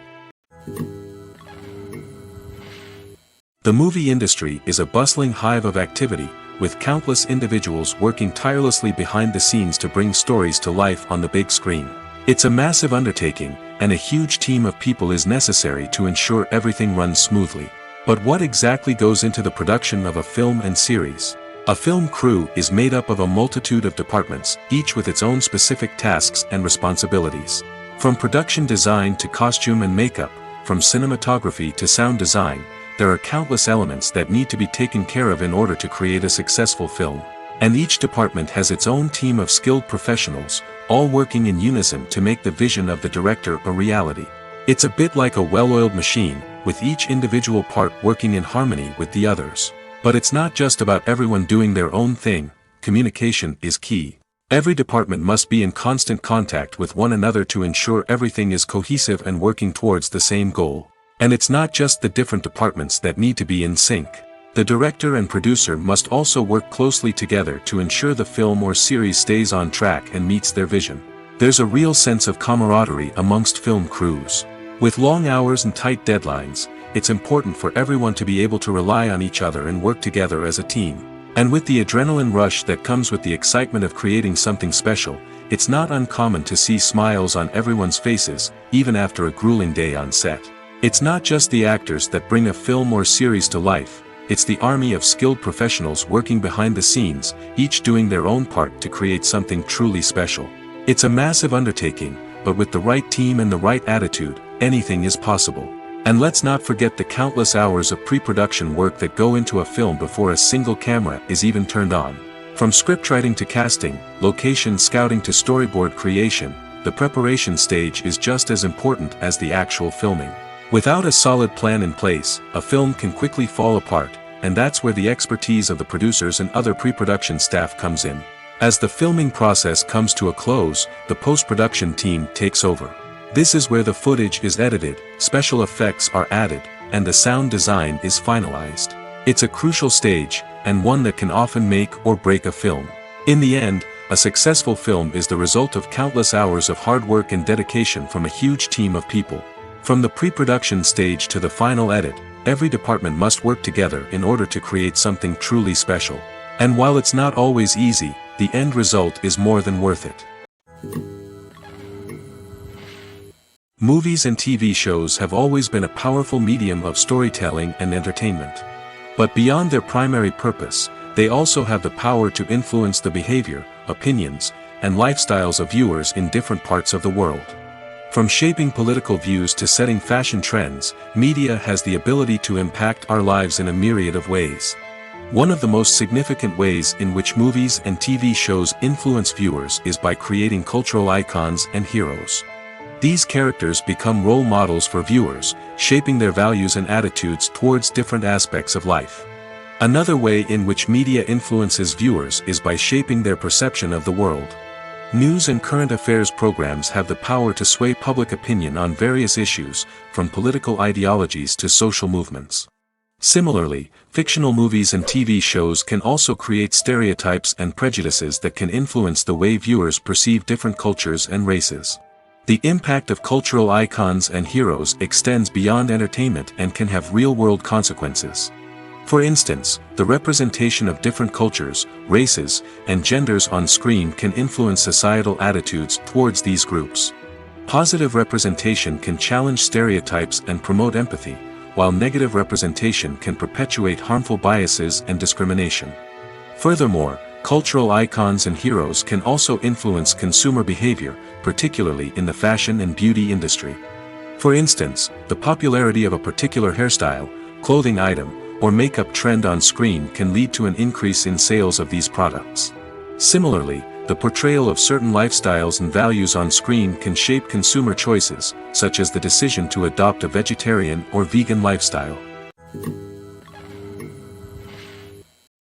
The movie industry is a bustling hive of activity, with countless individuals working tirelessly behind the scenes to bring stories to life on the big screen. It's a massive undertaking, and a huge team of people is necessary to ensure everything runs smoothly. But what exactly goes into the production of a film and series? A film crew is made up of a multitude of departments, each with its own specific tasks and responsibilities. From production design to costume and makeup, from cinematography to sound design, there are countless elements that need to be taken care of in order to create a successful film. And each department has its own team of skilled professionals, all working in unison to make the vision of the director a reality. It's a bit like a well-oiled machine, with each individual part working in harmony with the others. But it's not just about everyone doing their own thing. Communication is key. Every department must be in constant contact with one another to ensure everything is cohesive and working towards the same goal. And it's not just the different departments that need to be in sync. The director and producer must also work closely together to ensure the film or series stays on track and meets their vision. There's a real sense of camaraderie amongst film crews. With long hours and tight deadlines, it's important for everyone to be able to rely on each other and work together as a team. And with the adrenaline rush that comes with the excitement of creating something special, it's not uncommon to see smiles on everyone's faces, even after a grueling day on set. It's not just the actors that bring a film or series to life, it's the army of skilled professionals working behind the scenes, each doing their own part to create something truly special. It's a massive undertaking, but with the right team and the right attitude, anything is possible. And let's not forget the countless hours of pre-production work that go into a film before a single camera is even turned on. From scriptwriting to casting, location scouting to storyboard creation, the preparation stage is just as important as the actual filming. Without a solid plan in place, a film can quickly fall apart, and that's where the expertise of the producers and other pre-production staff comes in. As the filming process comes to a close, the post-production team takes over. This is where the footage is edited, special effects are added, and the sound design is finalized. It's a crucial stage, and one that can often make or break a film. In the end, a successful film is the result of countless hours of hard work and dedication from a huge team of people. From the pre-production stage to the final edit, every department must work together in order to create something truly special. And while it's not always easy, the end result is more than worth it. Movies and TV shows have always been a powerful medium of storytelling and entertainment. But beyond their primary purpose, they also have the power to influence the behavior, opinions, and lifestyles of viewers in different parts of the world. From shaping political views to setting fashion trends, media has the ability to impact our lives in a myriad of ways. One of the most significant ways in which movies and TV shows influence viewers is by creating cultural icons and heroes. These characters become role models for viewers, shaping their values and attitudes towards different aspects of life. Another way in which media influences viewers is by shaping their perception of the world. News and current affairs programs have the power to sway public opinion on various issues, from political ideologies to social movements. Similarly, fictional movies and TV shows can also create stereotypes and prejudices that can influence the way viewers perceive different cultures and races. The impact of cultural icons and heroes extends beyond entertainment and can have real-world consequences. For instance, the representation of different cultures, races, and genders on screen can influence societal attitudes towards these groups. Positive representation can challenge stereotypes and promote empathy, while negative representation can perpetuate harmful biases and discrimination. Furthermore, cultural icons and heroes can also influence consumer behavior, particularly in the fashion and beauty industry. For instance, the popularity of a particular hairstyle, clothing item, or makeup trend on screen can lead to an increase in sales of these products. Similarly, the portrayal of certain lifestyles and values on screen can shape consumer choices, such as the decision to adopt a vegetarian or vegan lifestyle.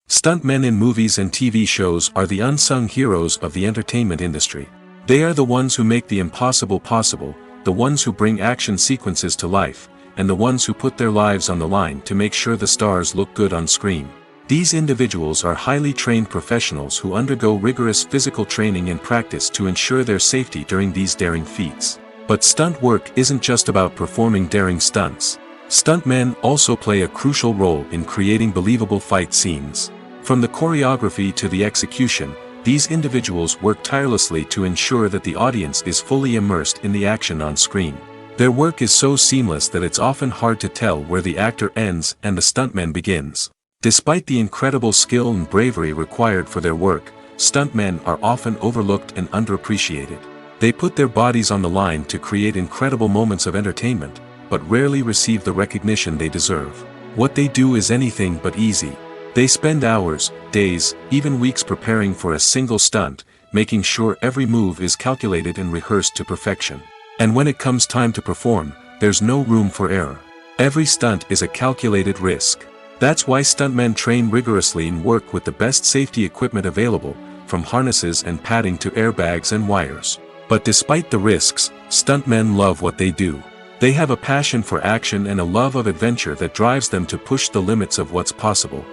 Stuntmen in movies and TV shows are the unsung heroes of the entertainment industry. They are the ones who make the impossible possible, the ones who bring action sequences to life, and the ones who put their lives on the line to make sure the stars look good on screen. These individuals are highly trained professionals who undergo rigorous physical training and practice to ensure their safety during these daring feats. But stunt work isn't just about performing daring stunts. Stuntmen also play a crucial role in creating believable fight scenes. From the choreography to the execution, these individuals work tirelessly to ensure that the audience is fully immersed in the action on screen. Their work is so seamless that it's often hard to tell where the actor ends and the stuntman begins. Despite the incredible skill and bravery required for their work, stuntmen are often overlooked and underappreciated. They put their bodies on the line to create incredible moments of entertainment, but rarely receive the recognition they deserve. What they do is anything but easy. They spend hours, days, even weeks preparing for a single stunt, making sure every move is calculated and rehearsed to perfection. And when it comes time to perform, there's no room for error. Every stunt is a calculated risk. That's why stuntmen train rigorously and work with the best safety equipment available, from harnesses and padding to airbags and wires. But despite the risks, stuntmen love what they do. They have a passion for action and a love of adventure that drives them to push the limits of what's possible.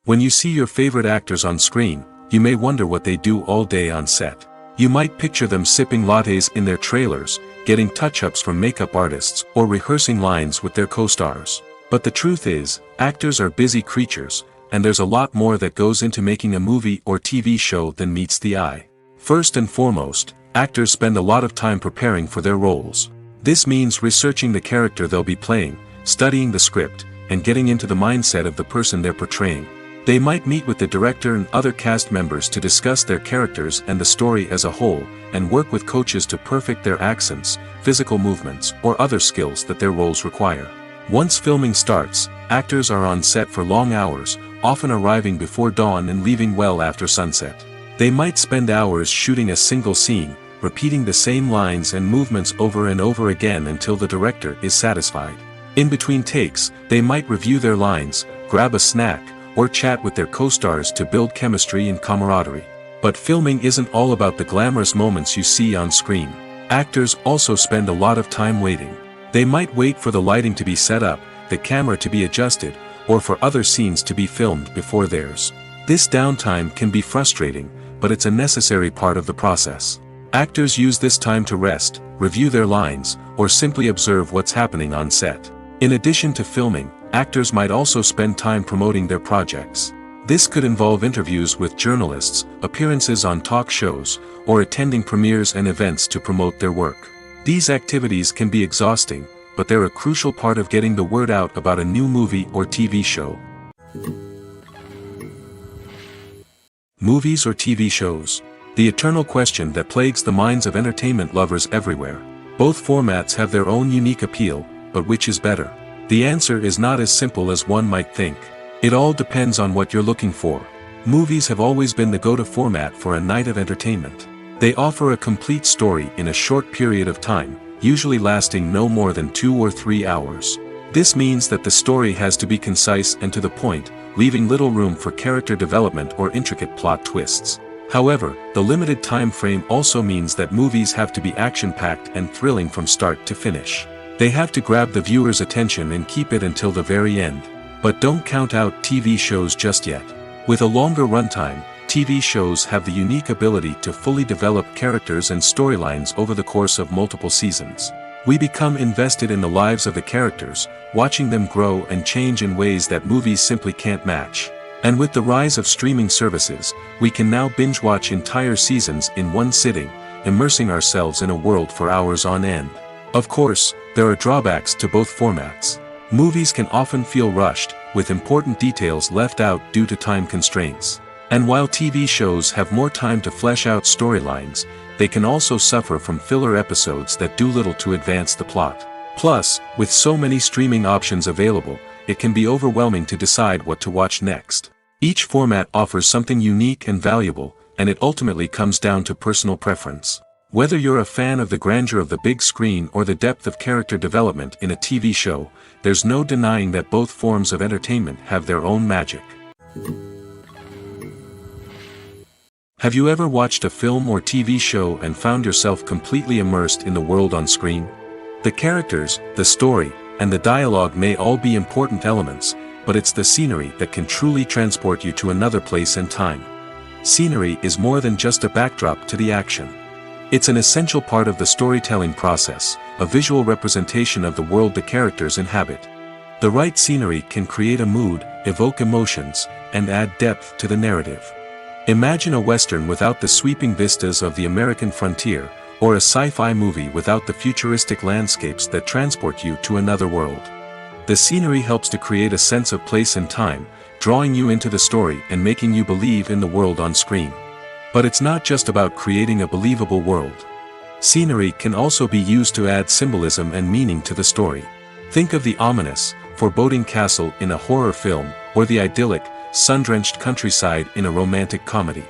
When you see your favorite actors on screen, you may wonder what they do all day on set. You might picture them sipping lattes in their trailers, getting touch-ups from makeup artists, or rehearsing lines with their co-stars. But the truth is, actors are busy creatures, and there's a lot more that goes into making a movie or TV show than meets the eye. First and foremost, actors spend a lot of time preparing for their roles. This means researching the character they'll be playing, studying the script, and getting into the mindset of the person they're portraying. They might meet with the director and other cast members to discuss their characters and the story as a whole, and work with coaches to perfect their accents, physical movements, or other skills that their roles require. Once filming starts, actors are on set for long hours, often arriving before dawn and leaving well after sunset. They might spend hours shooting a single scene, repeating the same lines and movements over and over again until the director is satisfied. In between takes, they might review their lines, grab a snack, or chat with their co-stars to build chemistry and camaraderie. But filming isn't all about the glamorous moments you see on screen. Actors also spend a lot of time waiting. They might wait for the lighting to be set up, the camera to be adjusted, or for other scenes to be filmed before theirs. This downtime can be frustrating, but it's a necessary part of the process. Actors use this time to rest, review their lines, or simply observe what's happening on set. In addition to filming, actors might also spend time promoting their projects. This could involve interviews with journalists, appearances on talk shows, or attending premieres and events to promote their work. These activities can be exhausting, but they're a crucial part of getting the word out about a new movie or TV show. Movies or TV shows? The eternal question that plagues the minds of entertainment lovers everywhere. Both formats have their own unique appeal, but which is better? The answer is not as simple as one might think. It all depends on what you're looking for. Movies have always been the go-to format for a night of entertainment. They offer a complete story in a short period of time, usually lasting no more than 2 or 3 hours. This means that the story has to be concise and to the point, leaving little room for character development or intricate plot twists. However, the limited time frame also means that movies have to be action-packed and thrilling from start to finish. They have to grab the viewer's attention and keep it until the very end. But don't count out TV shows just yet. With a longer runtime, TV shows have the unique ability to fully develop characters and storylines over the course of multiple seasons. We become invested in the lives of the characters, watching them grow and change in ways that movies simply can't match. And with the rise of streaming services, we can now binge-watch entire seasons in one sitting, immersing ourselves in a world for hours on end. Of course, there are drawbacks to both formats. Movies can often feel rushed, with important details left out due to time constraints. And while TV shows have more time to flesh out storylines, they can also suffer from filler episodes that do little to advance the plot. Plus, with so many streaming options available, it can be overwhelming to decide what to watch next. Each format offers something unique and valuable, and it ultimately comes down to personal preference. Whether you're a fan of the grandeur of the big screen or the depth of character development in a TV show, there's no denying that both forms of entertainment have their own magic. Have you ever watched a film or TV show and found yourself completely immersed in the world on screen? The characters, the story, and the dialogue may all be important elements, but it's the scenery that can truly transport you to another place and time. Scenery is more than just a backdrop to the action. It's an essential part of the storytelling process, a visual representation of the world the characters inhabit. The right scenery can create a mood, evoke emotions, and add depth to the narrative. Imagine a Western without the sweeping vistas of the American frontier, or a sci-fi movie without the futuristic landscapes that transport you to another world. The scenery helps to create a sense of place and time, drawing you into the story and making you believe in the world on screen. But it's not just about creating a believable world. Scenery can also be used to add symbolism and meaning to the story. Think of the ominous, foreboding castle in a horror film, or the idyllic, sun-drenched countryside in a romantic comedy.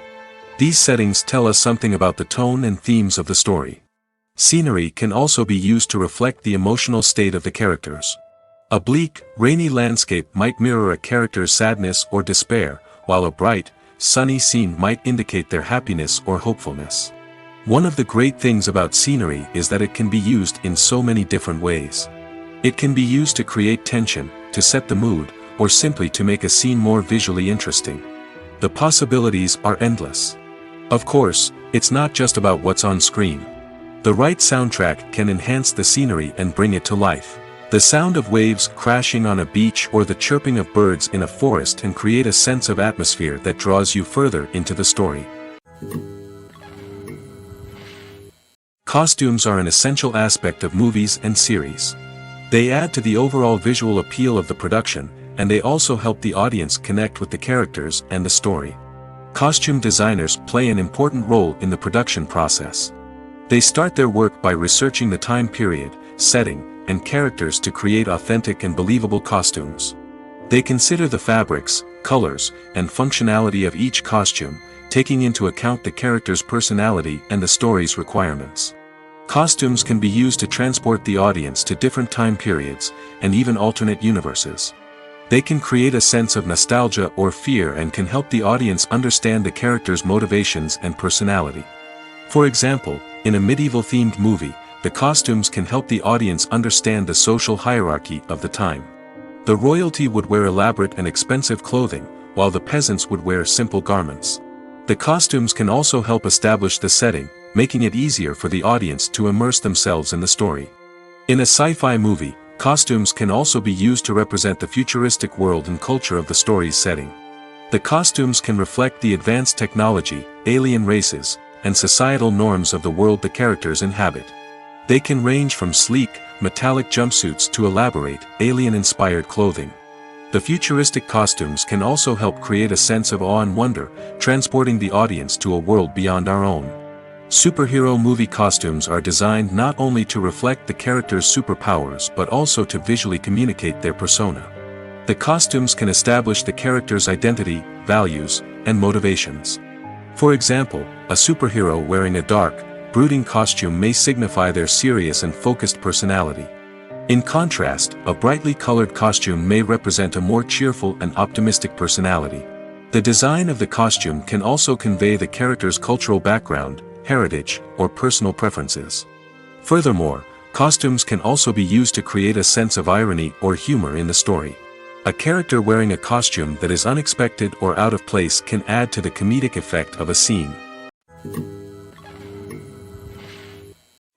These settings tell us something about the tone and themes of the story. Scenery can also be used to reflect the emotional state of the characters. A bleak, rainy landscape might mirror a character's sadness or despair, while a bright, sunny scene might indicate their happiness or hopefulness. One of the great things about scenery is that it can be used in so many different ways. It can be used to create tension, to set the mood, or simply to make a scene more visually interesting. The possibilities are endless. Of course, it's not just about what's on screen. The right soundtrack can enhance the scenery and bring it to life. The sound of waves crashing on a beach or the chirping of birds in a forest can create a sense of atmosphere that draws you further into the story. Costumes are an essential aspect of movies and series. They add to the overall visual appeal of the production, and they also help the audience connect with the characters and the story. Costume designers play an important role in the production process. They start their work by researching the time period, setting, and characters to create authentic and believable costumes. They consider the fabrics, colors, and functionality of each costume, taking into account the character's personality and the story's requirements. Costumes can be used to transport the audience to different time periods, and even alternate universes. They can create a sense of nostalgia or fear and can help the audience understand the character's motivations and personality. For example, in a medieval-themed movie, the costumes can help the audience understand the social hierarchy of the time. The royalty would wear elaborate and expensive clothing, while the peasants would wear simple garments. The costumes can also help establish the setting, making it easier for the audience to immerse themselves in the story. In a sci-fi movie, costumes can also be used to represent the futuristic world and culture of the story's setting. The costumes can reflect the advanced technology, alien races, and societal norms of the world the characters inhabit. They can range from sleek, metallic jumpsuits to elaborate, alien-inspired clothing. The futuristic costumes can also help create a sense of awe and wonder, transporting the audience to a world beyond our own. Superhero movie costumes are designed not only to reflect the character's superpowers but also to visually communicate their persona. The costumes can establish the character's identity, values, and motivations. For example, a superhero wearing a dark, brooding costume may signify their serious and focused personality. In contrast, a brightly colored costume may represent a more cheerful and optimistic personality. The design of the costume can also convey the character's cultural background, heritage, or personal preferences. Furthermore, costumes can also be used to create a sense of irony or humor in the story. A character wearing a costume that is unexpected or out of place can add to the comedic effect of a scene.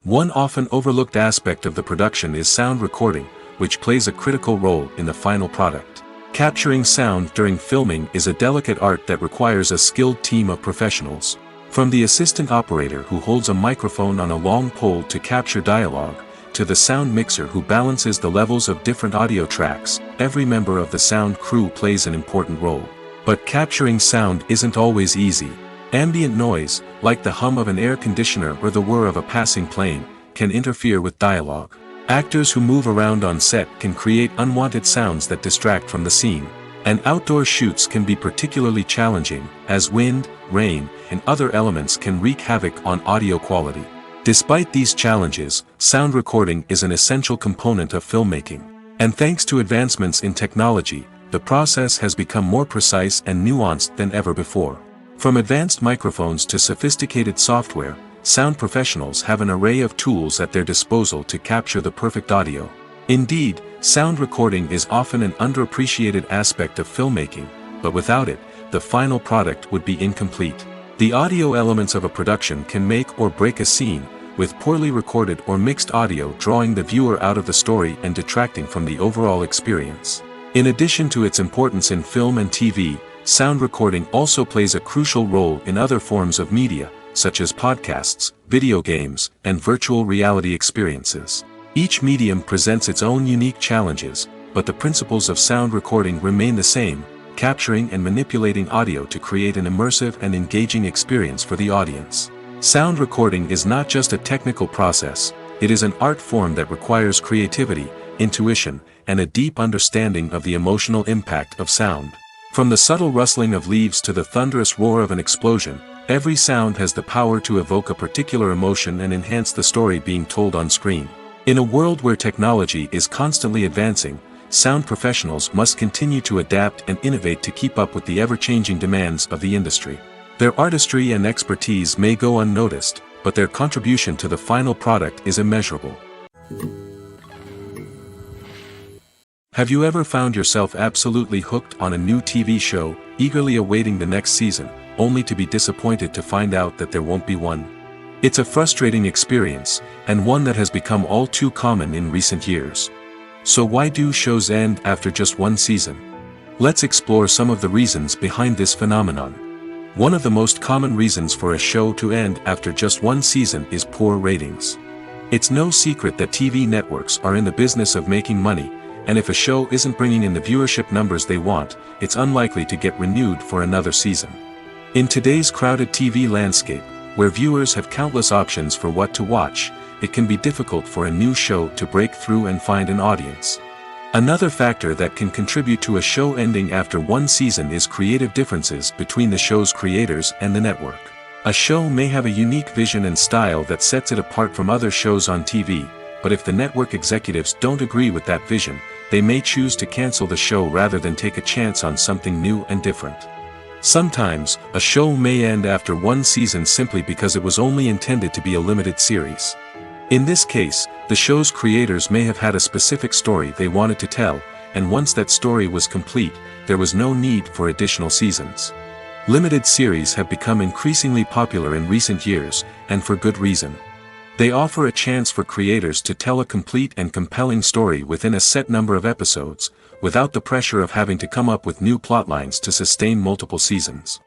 One often overlooked aspect of the production is sound recording, which plays a critical role in the final product. Capturing sound during filming is a delicate art that requires a skilled team of professionals. From the assistant operator who holds a microphone on a long pole to capture dialogue, to the sound mixer who balances the levels of different audio tracks, every member of the sound crew plays an important role. But capturing sound isn't always easy. Ambient noise, like the hum of an air conditioner or the whir of a passing plane, can interfere with dialogue. Actors who move around on set can create unwanted sounds that distract from the scene. And outdoor shoots can be particularly challenging, as wind, rain, and other elements can wreak havoc on audio quality. Despite these challenges, sound recording is an essential component of filmmaking. And thanks to advancements in technology, the process has become more precise and nuanced than ever before. From advanced microphones to sophisticated software, sound professionals have an array of tools at their disposal to capture the perfect audio. Indeed, sound recording is often an underappreciated aspect of filmmaking, but without it, the final product would be incomplete. The audio elements of a production can make or break a scene, with poorly recorded or mixed audio drawing the viewer out of the story and detracting from the overall experience. In addition to its importance in film and TV, sound recording also plays a crucial role in other forms of media, such as podcasts, video games, and virtual reality experiences. Each medium presents its own unique challenges, but the principles of sound recording remain the same, capturing and manipulating audio to create an immersive and engaging experience for the audience. Sound recording is not just a technical process, it is an art form that requires creativity, intuition, and a deep understanding of the emotional impact of sound. From the subtle rustling of leaves to the thunderous roar of an explosion, every sound has the power to evoke a particular emotion and enhance the story being told on screen. In a world where technology is constantly advancing, sound professionals must continue to adapt and innovate to keep up with the ever-changing demands of the industry. Their artistry and expertise may go unnoticed, but their contribution to the final product is immeasurable. Have you ever found yourself absolutely hooked on a new TV show, eagerly awaiting the next season, only to be disappointed to find out that there won't be one? It's a frustrating experience, and one that has become all too common in recent years. So why do shows end after just one season? Let's explore some of the reasons behind this phenomenon. One of the most common reasons for a show to end after just one season is poor ratings. It's no secret that TV networks are in the business of making money, and if a show isn't bringing in the viewership numbers they want, it's unlikely to get renewed for another season. In today's crowded TV landscape, where viewers have countless options for what to watch, it can be difficult for a new show to break through and find an audience. Another factor that can contribute to a show ending after one season is creative differences between the show's creators and the network. A show may have a unique vision and style that sets it apart from other shows on TV, but if the network executives don't agree with that vision, they may choose to cancel the show rather than take a chance on something new and different. Sometimes, a show may end after one season simply because it was only intended to be a limited series. In this case, the show's creators may have had a specific story they wanted to tell, and once that story was complete, there was no need for additional seasons. Limited series have become increasingly popular in recent years, and for good reason. They offer a chance for creators to tell a complete and compelling story within a set number of episodes, without the pressure of having to come up with new plotlines to sustain multiple seasons.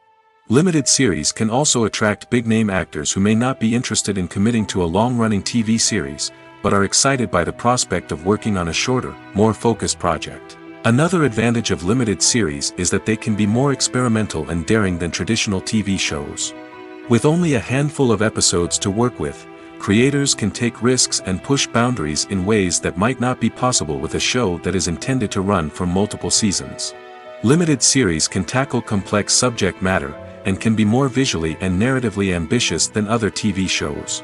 Limited series can also attract big-name actors who may not be interested in committing to a long-running TV series, but are excited by the prospect of working on a shorter, more focused project. Another advantage of limited series is that they can be more experimental and daring than traditional TV shows. With only a handful of episodes to work with, creators can take risks and push boundaries in ways that might not be possible with a show that is intended to run for multiple seasons. Limited series can tackle complex subject matter, and can be more visually and narratively ambitious than other TV shows.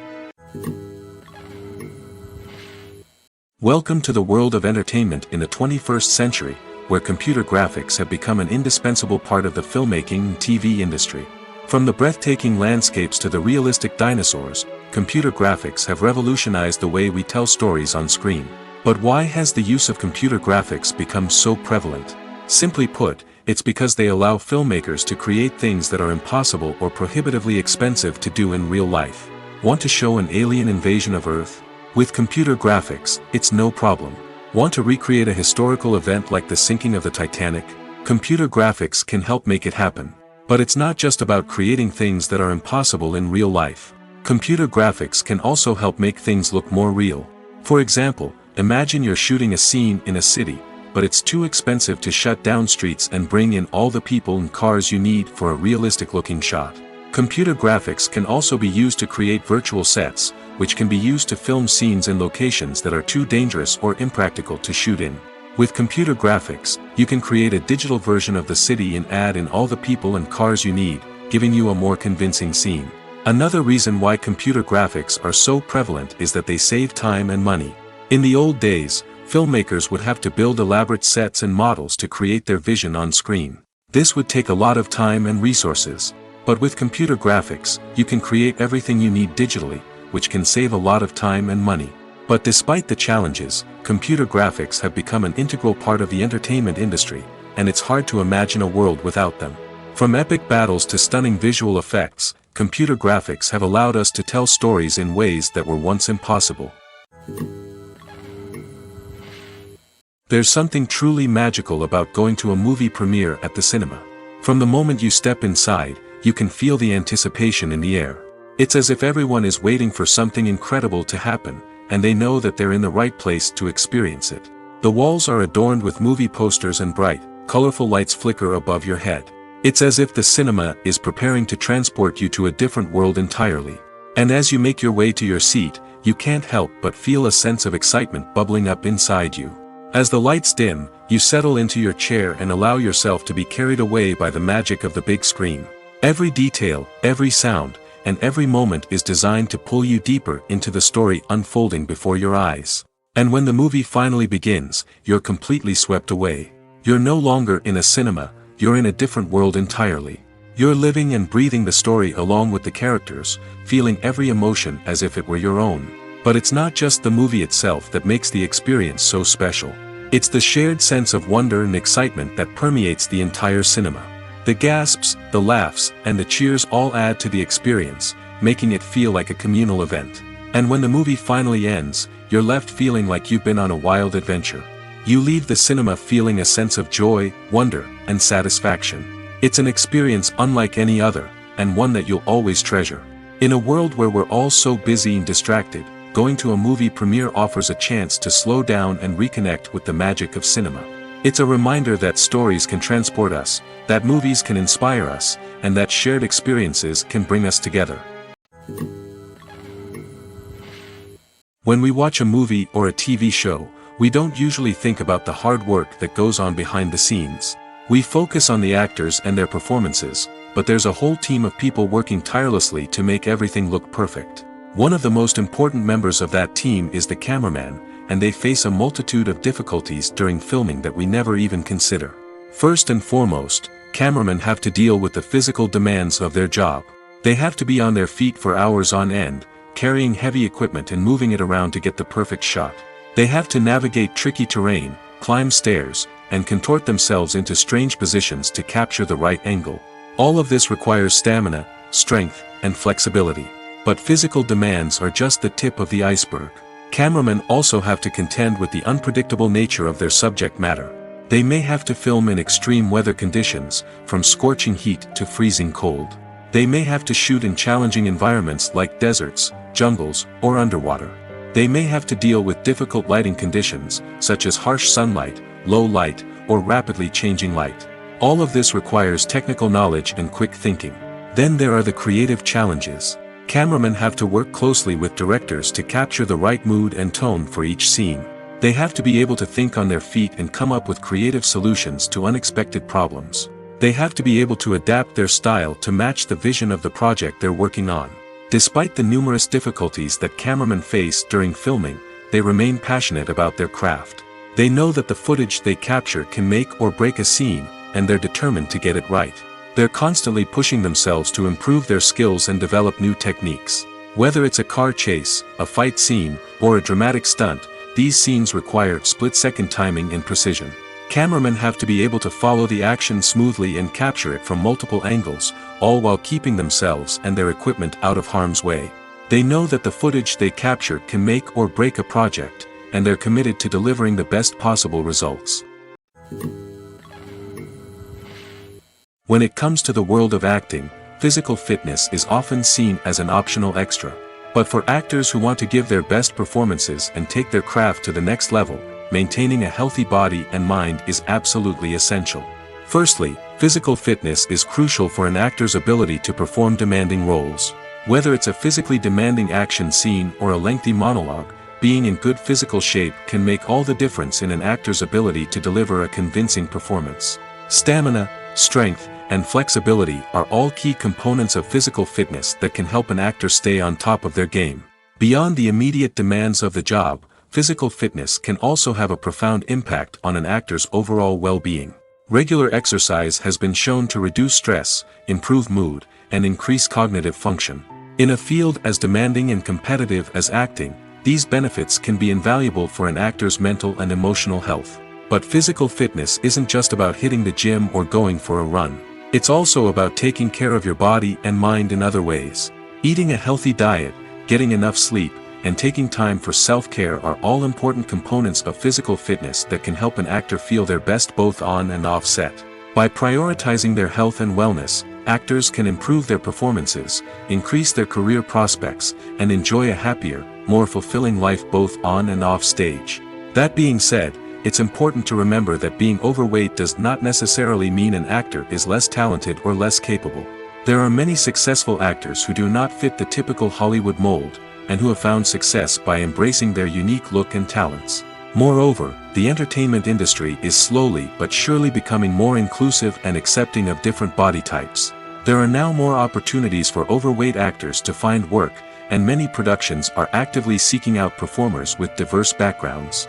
Welcome to the world of entertainment in the 21st century, where computer graphics have become an indispensable part of the filmmaking and TV industry. From the breathtaking landscapes to the realistic dinosaurs, computer graphics have revolutionized the way we tell stories on screen. But why has the use of computer graphics become so prevalent? Simply put, it's because they allow filmmakers to create things that are impossible or prohibitively expensive to do in real life. Want to show an alien invasion of Earth? With computer graphics, it's no problem. Want to recreate a historical event like the sinking of the Titanic? Computer graphics can help make it happen. But it's not just about creating things that are impossible in real life. Computer graphics can also help make things look more real. For example, imagine you're shooting a scene in a city, but it's too expensive to shut down streets and bring in all the people and cars you need for a realistic-looking shot. Computer graphics can also be used to create virtual sets, which can be used to film scenes in locations that are too dangerous or impractical to shoot in. With computer graphics, you can create a digital version of the city and add in all the people and cars you need, giving you a more convincing scene. Another reason why computer graphics are so prevalent is that they save time and money. In the old days, filmmakers would have to build elaborate sets and models to create their vision on screen. This would take a lot of time and resources. But with computer graphics, you can create everything you need digitally, which can save a lot of time and money. But despite the challenges, computer graphics have become an integral part of the entertainment industry, and it's hard to imagine a world without them. From epic battles to stunning visual effects, computer graphics have allowed us to tell stories in ways that were once impossible. There's something truly magical about going to a movie premiere at the cinema. From the moment you step inside, you can feel the anticipation in the air. It's as if everyone is waiting for something incredible to happen, and they know that they're in the right place to experience it. The walls are adorned with movie posters and bright, colorful lights flicker above your head. It's as if the cinema is preparing to transport you to a different world entirely. And as you make your way to your seat, you can't help but feel a sense of excitement bubbling up inside you. As the lights dim, you settle into your chair and allow yourself to be carried away by the magic of the big screen. Every detail, every sound, and every moment is designed to pull you deeper into the story unfolding before your eyes. And when the movie finally begins, you're completely swept away. You're no longer in a cinema, you're in a different world entirely. You're living and breathing the story along with the characters, feeling every emotion as if it were your own. But it's not just the movie itself that makes the experience so special. It's the shared sense of wonder and excitement that permeates the entire cinema. The gasps, the laughs, and the cheers all add to the experience, making it feel like a communal event. And when the movie finally ends, you're left feeling like you've been on a wild adventure. You leave the cinema feeling a sense of joy, wonder, and satisfaction. It's an experience unlike any other, and one that you'll always treasure. In a world where we're all so busy and distracted, going to a movie premiere offers a chance to slow down and reconnect with the magic of cinema. It's a reminder that stories can transport us, that movies can inspire us, and that shared experiences can bring us together. When we watch a movie or a TV show, We don't usually think about the hard work that goes on behind the scenes. We focus on the actors and their performances, but there's a whole team of people working tirelessly to make everything look perfect. One of the most important members of that team is the cameraman, and they face a multitude of difficulties during filming that we never even consider. First and foremost, cameramen have to deal with the physical demands of their job. They have to be on their feet for hours on end, carrying heavy equipment and moving it around to get the perfect shot. They have to navigate tricky terrain, climb stairs, and contort themselves into strange positions to capture the right angle. All of this requires stamina, strength, and flexibility. But physical demands are just the tip of the iceberg. Cameramen also have to contend with the unpredictable nature of their subject matter. They may have to film in extreme weather conditions, from scorching heat to freezing cold. They may have to shoot in challenging environments like deserts, jungles, or underwater. They may have to deal with difficult lighting conditions, such as harsh sunlight, low light, or rapidly changing light. All of this requires technical knowledge and quick thinking. Then there are the creative challenges. Cameramen have to work closely with directors to capture the right mood and tone for each scene. They have to be able to think on their feet and come up with creative solutions to unexpected problems. They have to be able to adapt their style to match the vision of the project they're working on. Despite the numerous difficulties that cameramen face during filming, they remain passionate about their craft. They know that the footage they capture can make or break a scene, and they're determined to get it right. They're constantly pushing themselves to improve their skills and develop new techniques. Whether it's a car chase, a fight scene, or a dramatic stunt, these scenes require split-second timing and precision. Cameramen have to be able to follow the action smoothly and capture it from multiple angles, all while keeping themselves and their equipment out of harm's way. They know that the footage they capture can make or break a project, and they're committed to delivering the best possible results. When it comes to the world of acting, physical fitness is often seen as an optional extra. But for actors who want to give their best performances and take their craft to the next level, maintaining a healthy body and mind is absolutely essential. Firstly, physical fitness is crucial for an actor's ability to perform demanding roles. Whether it's a physically demanding action scene or a lengthy monologue, being in good physical shape can make all the difference in an actor's ability to deliver a convincing performance. Stamina, strength, and flexibility are all key components of physical fitness that can help an actor stay on top of their game. Beyond the immediate demands of the job, physical fitness can also have a profound impact on an actor's overall well-being. Regular exercise has been shown to reduce stress, improve mood, and increase cognitive function. In a field as demanding and competitive as acting, these benefits can be invaluable for an actor's mental and emotional health. But physical fitness isn't just about hitting the gym or going for a run. It's also about taking care of your body and mind in other ways. Eating a healthy diet, getting enough sleep, and taking time for self-care are all important components of physical fitness that can help an actor feel their best both on and off set. By prioritizing their health and wellness, actors can improve their performances, increase their career prospects, and enjoy a happier, more fulfilling life both on and off stage. That being said, it's important to remember that being overweight does not necessarily mean an actor is less talented or less capable. There are many successful actors who do not fit the typical Hollywood mold, and who have found success by embracing their unique look and talents. Moreover, the entertainment industry is slowly but surely becoming more inclusive and accepting of different body types. There are now more opportunities for overweight actors to find work, and many productions are actively seeking out performers with diverse backgrounds.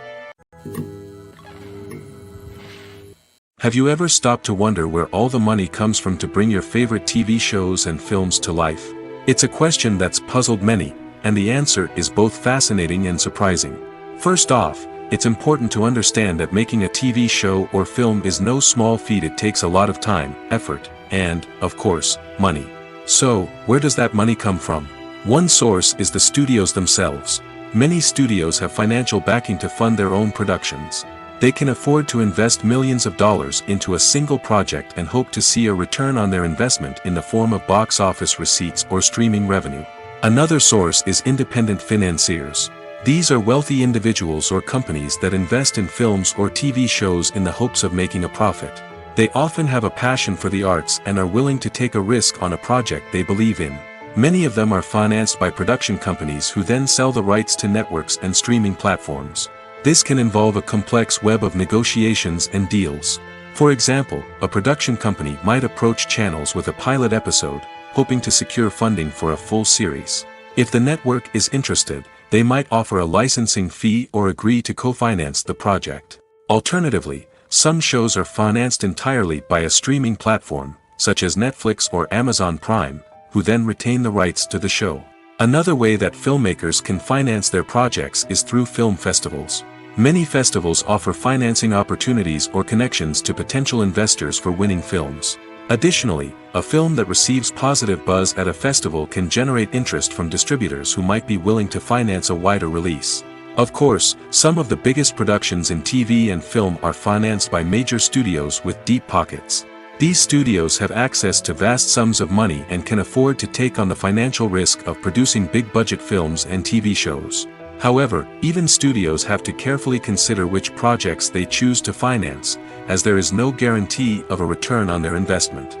Have you ever stopped to wonder where all the money comes from to bring your favorite TV shows and films to life? It's a question that's puzzled many, and the answer is both fascinating and surprising. First off, it's important to understand that making a TV show or film is no small feat. It takes a lot of time, effort, and, of course, money. So, where does that money come from? One source is the studios themselves. Many studios have financial backing to fund their own productions. They can afford to invest millions of dollars into a single project and hope to see a return on their investment in the form of box office receipts or streaming revenue. Another source is independent financiers. These are wealthy individuals or companies that invest in films or TV shows in the hopes of making a profit. They often have a passion for the arts and are willing to take a risk on a project they believe in. Many of them are financed by production companies who then sell the rights to networks and streaming platforms. This can involve a complex web of negotiations and deals. For example, a production company might approach channels with a pilot episode, hoping to secure funding for a full series. If the network is interested, they might offer a licensing fee or agree to co-finance the project. Alternatively, some shows are financed entirely by a streaming platform, such as Netflix or Amazon Prime, who then retain the rights to the show. Another way that filmmakers can finance their projects is through film festivals. Many festivals offer financing opportunities or connections to potential investors for winning films. Additionally, a film that receives positive buzz at a festival can generate interest from distributors who might be willing to finance a wider release. Of course, some of the biggest productions in TV and film are financed by major studios with deep pockets. These studios have access to vast sums of money and can afford to take on the financial risk of producing big-budget films and TV shows. However, even studios have to carefully consider which projects they choose to finance, as there is no guarantee of a return on their investment.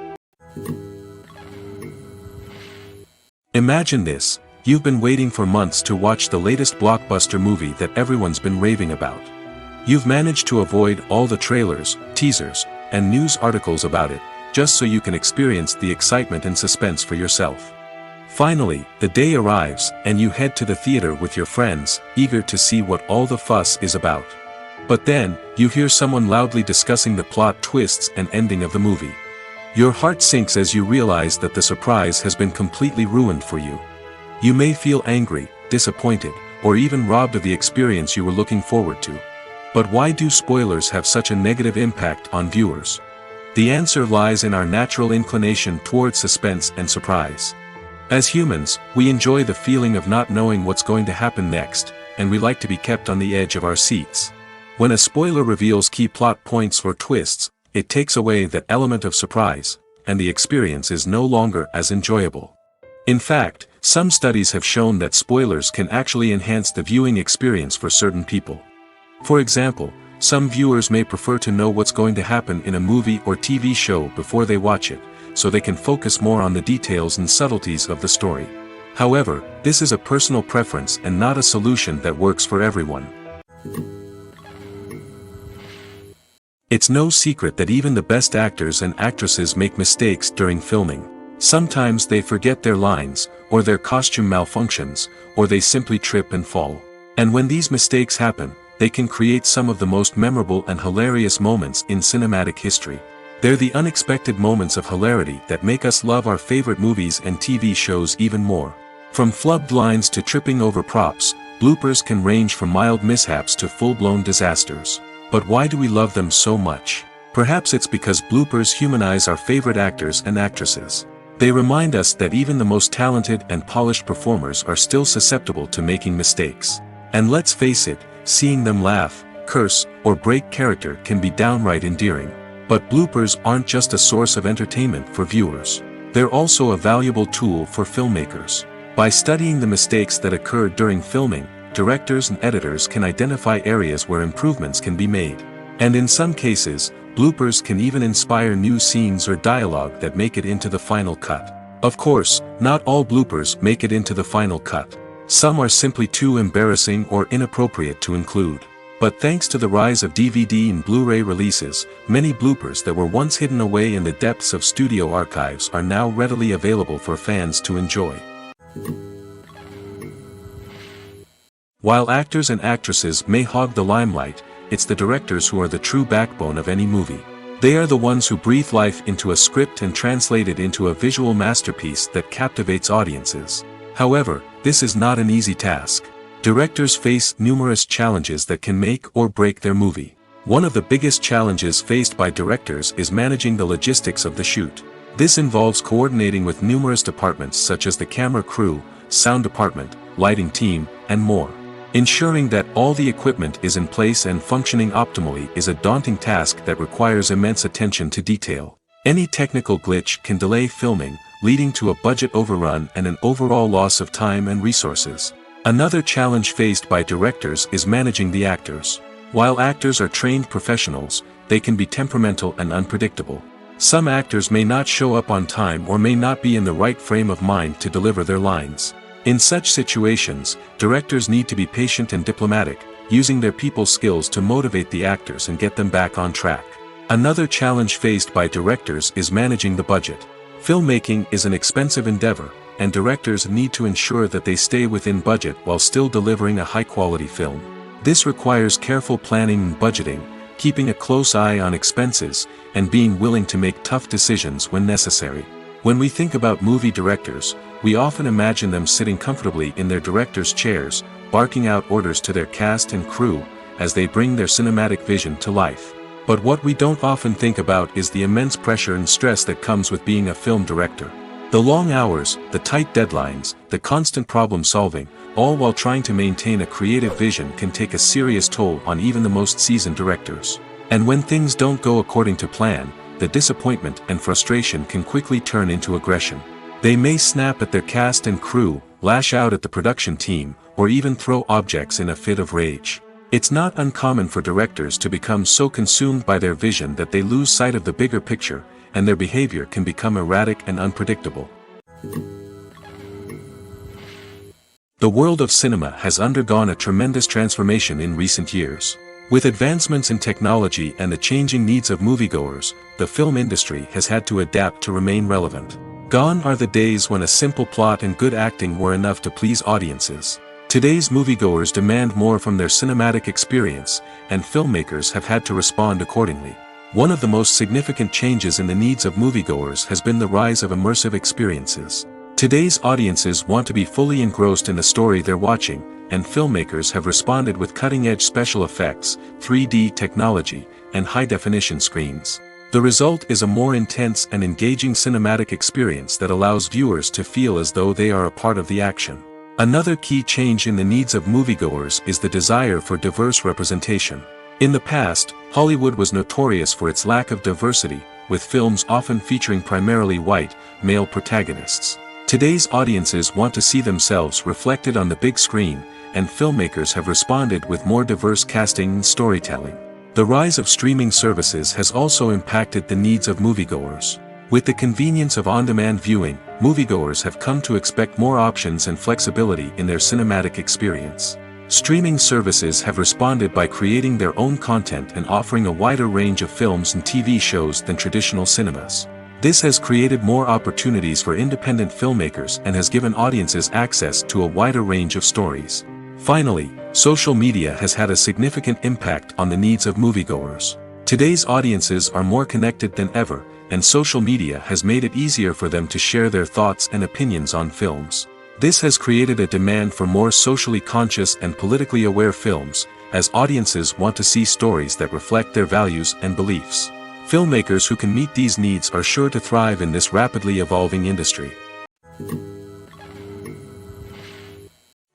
Imagine this: you've been waiting for months to watch the latest blockbuster movie that everyone's been raving about. You've managed to avoid all the trailers, teasers, and news articles about it, just so you can experience the excitement and suspense for yourself. Finally, the day arrives, and you head to the theater with your friends, eager to see what all the fuss is about. But then, you hear someone loudly discussing the plot twists and ending of the movie. Your heart sinks as you realize that the surprise has been completely ruined for you. You may feel angry, disappointed, or even robbed of the experience you were looking forward to. But why do spoilers have such a negative impact on viewers? The answer lies in our natural inclination toward suspense and surprise. As humans, we enjoy the feeling of not knowing what's going to happen next, and we like to be kept on the edge of our seats. When a spoiler reveals key plot points or twists, it takes away that element of surprise, and the experience is no longer as enjoyable. In fact, some studies have shown that spoilers can actually enhance the viewing experience for certain people. For example, some viewers may prefer to know what's going to happen in a movie or TV show before they watch it, so they can focus more on the details and subtleties of the story. However, this is a personal preference and not a solution that works for everyone. It's no secret that even the best actors and actresses make mistakes during filming. Sometimes they forget their lines, or their costume malfunctions, or they simply trip and fall. And when these mistakes happen, they can create some of the most memorable and hilarious moments in cinematic history. They're the unexpected moments of hilarity that make us love our favorite movies and TV shows even more. From flubbed lines to tripping over props, bloopers can range from mild mishaps to full-blown disasters. But why do we love them so much? Perhaps it's because bloopers humanize our favorite actors and actresses. They remind us that even the most talented and polished performers are still susceptible to making mistakes. And let's face it, seeing them laugh, curse, or break character can be downright endearing. But bloopers aren't just a source of entertainment for viewers. They're also a valuable tool for filmmakers. By studying the mistakes that occurred during filming, directors and editors can identify areas where improvements can be made. And in some cases, bloopers can even inspire new scenes or dialogue that make it into the final cut. Of course, not all bloopers make it into the final cut. Some are simply too embarrassing or inappropriate to include. But thanks to the rise of DVD and Blu-ray releases, many bloopers that were once hidden away in the depths of studio archives are now readily available for fans to enjoy. While actors and actresses may hog the limelight, it's the directors who are the true backbone of any movie. They are the ones who breathe life into a script and translate it into a visual masterpiece that captivates audiences. However, this is not an easy task. Directors face numerous challenges that can make or break their movie. One of the biggest challenges faced by directors is managing the logistics of the shoot. This involves coordinating with numerous departments such as the camera crew, sound department, lighting team, and more. Ensuring that all the equipment is in place and functioning optimally is a daunting task that requires immense attention to detail. Any technical glitch can delay filming, leading to a budget overrun and an overall loss of time and resources. Another challenge faced by directors is managing the actors. While actors are trained professionals, they can be temperamental and unpredictable. Some actors may not show up on time or may not be in the right frame of mind to deliver their lines. In such situations, directors need to be patient and diplomatic, using their people skills to motivate the actors and get them back on track. Another challenge faced by directors is managing the budget. Filmmaking is an expensive endeavor, and directors need to ensure that they stay within budget while still delivering a high-quality film. This requires careful planning and budgeting, keeping a close eye on expenses, and being willing to make tough decisions when necessary. When we think about movie directors, we often imagine them sitting comfortably in their director's chairs, barking out orders to their cast and crew, as they bring their cinematic vision to life. But what we don't often think about is the immense pressure and stress that comes with being a film director. The long hours, the tight deadlines, the constant problem solving, all while trying to maintain a creative vision can take a serious toll on even the most seasoned directors. And when things don't go according to plan, the disappointment and frustration can quickly turn into aggression. They may snap at their cast and crew, lash out at the production team, or even throw objects in a fit of rage. It's not uncommon for directors to become so consumed by their vision that they lose sight of the bigger picture, and their behavior can become erratic and unpredictable. The world of cinema has undergone a tremendous transformation in recent years. With advancements in technology and the changing needs of moviegoers, the film industry has had to adapt to remain relevant. Gone are the days when a simple plot and good acting were enough to please audiences. Today's moviegoers demand more from their cinematic experience, and filmmakers have had to respond accordingly. One of the most significant changes in the needs of moviegoers has been the rise of immersive experiences. Today's audiences want to be fully engrossed in the story they're watching, and filmmakers have responded with cutting-edge special effects, 3D technology, and high-definition screens. The result is a more intense and engaging cinematic experience that allows viewers to feel as though they are a part of the action. Another key change in the needs of moviegoers is the desire for diverse representation. In the past, Hollywood was notorious for its lack of diversity, with films often featuring primarily white, male protagonists. Today's audiences want to see themselves reflected on the big screen, and filmmakers have responded with more diverse casting and storytelling. The rise of streaming services has also impacted the needs of moviegoers. With the convenience of on-demand viewing, moviegoers have come to expect more options and flexibility in their cinematic experience. Streaming services have responded by creating their own content and offering a wider range of films and TV shows than traditional cinemas. This has created more opportunities for independent filmmakers and has given audiences access to a wider range of stories. Finally, social media has had a significant impact on the needs of moviegoers. Today's audiences are more connected than ever, and social media has made it easier for them to share their thoughts and opinions on films. This has created a demand for more socially conscious and politically aware films, as audiences want to see stories that reflect their values and beliefs. Filmmakers who can meet these needs are sure to thrive in this rapidly evolving industry.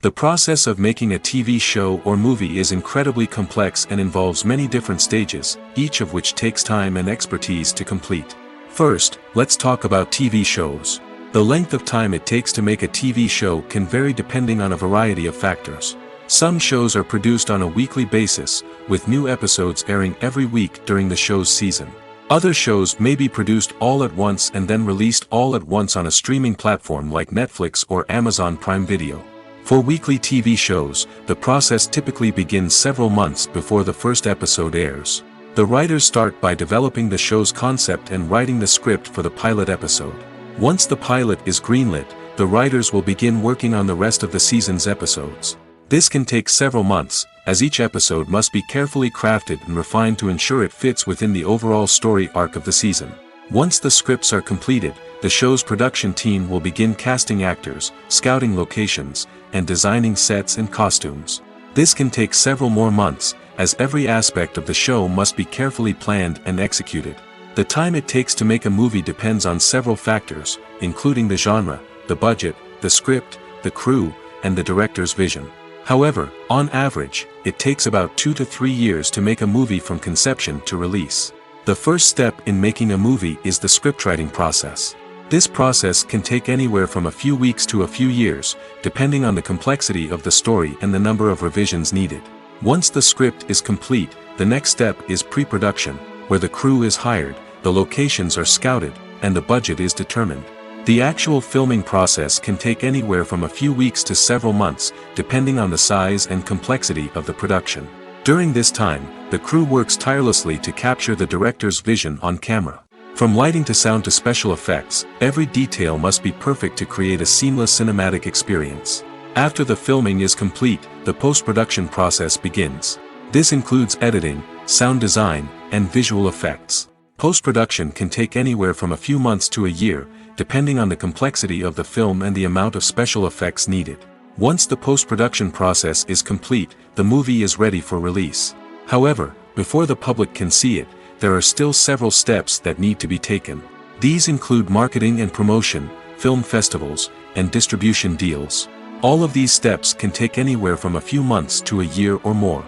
The process of making a TV show or movie is incredibly complex and involves many different stages, each of which takes time and expertise to complete. First, let's talk about TV shows. The length of time it takes to make a TV show can vary depending on a variety of factors. Some shows are produced on a weekly basis, with new episodes airing every week during the show's season. Other shows may be produced all at once and then released all at once on a streaming platform like Netflix or Amazon Prime Video. For weekly TV shows, the process typically begins several months before the first episode airs. The writers start by developing the show's concept and writing the script for the pilot episode. Once the pilot is greenlit, the writers will begin working on the rest of the season's episodes. This can take several months, as each episode must be carefully crafted and refined to ensure it fits within the overall story arc of the season. Once the scripts are completed, the show's production team will begin casting actors, scouting locations, and designing sets and costumes. This can take several more months, as every aspect of the show must be carefully planned and executed. The time it takes to make a movie depends on several factors, including the genre, the budget, the script, the crew, and the director's vision. However, on average, it takes about 2 to 3 years to make a movie from conception to release. The first step in making a movie is the scriptwriting process. This process can take anywhere from a few weeks to a few years, depending on the complexity of the story and the number of revisions needed. Once the script is complete, the next step is pre-production, where the crew is hired, the locations are scouted, and the budget is determined. The actual filming process can take anywhere from a few weeks to several months, depending on the size and complexity of the production. During this time, the crew works tirelessly to capture the director's vision on camera. From lighting to sound to special effects, every detail must be perfect to create a seamless cinematic experience. After the filming is complete, the post-production process begins. This includes editing, sound design, and visual effects. Post-production can take anywhere from a few months to a year, depending on the complexity of the film and the amount of special effects needed. Once the post-production process is complete, the movie is ready for release. However, before the public can see it, there are still several steps that need to be taken. These include marketing and promotion, film festivals, and distribution deals. All of these steps can take anywhere from a few months to a year or more.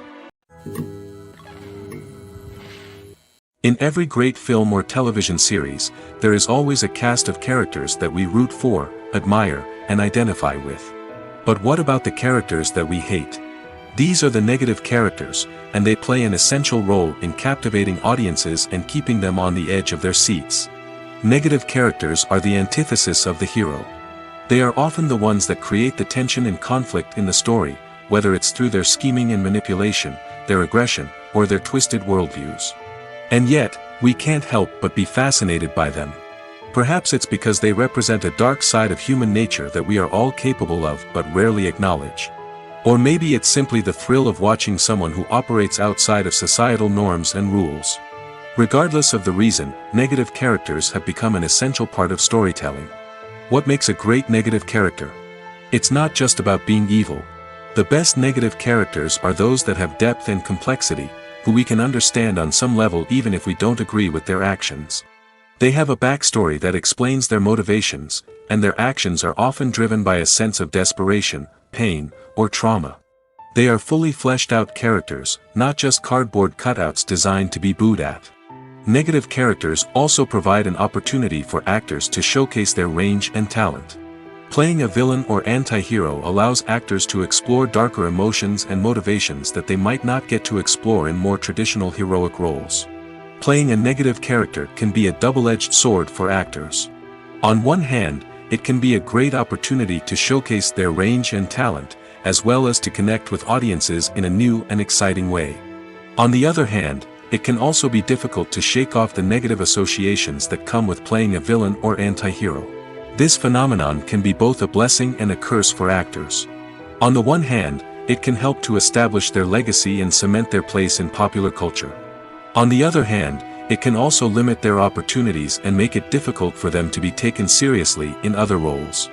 In every great film or television series, there is always a cast of characters that we root for, admire, and identify with. But what about the characters that we hate? These are the negative characters, and they play an essential role in captivating audiences and keeping them on the edge of their seats. Negative characters are the antithesis of the hero. They are often the ones that create the tension and conflict in the story, whether it's through their scheming and manipulation, their aggression, or their twisted worldviews. And yet, we can't help but be fascinated by them. Perhaps it's because they represent a dark side of human nature that we are all capable of but rarely acknowledge. Or maybe it's simply the thrill of watching someone who operates outside of societal norms and rules. Regardless of the reason, negative characters have become an essential part of storytelling. What makes a great negative character? It's not just about being evil. The best negative characters are those that have depth and complexity, who we can understand on some level even if we don't agree with their actions. They have a backstory that explains their motivations, and their actions are often driven by a sense of desperation, pain, or trauma. They are fully fleshed out characters, not just cardboard cutouts designed to be booed at. Negative characters also provide an opportunity for actors to showcase their range and talent. Playing a villain or anti-hero allows actors to explore darker emotions and motivations that they might not get to explore in more traditional heroic roles. Playing a negative character can be a double-edged sword for actors. On one hand, it can be a great opportunity to showcase their range and talent, as well as to connect with audiences in a new and exciting way. On the other hand, it can also be difficult to shake off the negative associations that come with playing a villain or anti-hero. This phenomenon can be both a blessing and a curse for actors. On the one hand, it can help to establish their legacy and cement their place in popular culture. On the other hand, it can also limit their opportunities and make it difficult for them to be taken seriously in other roles.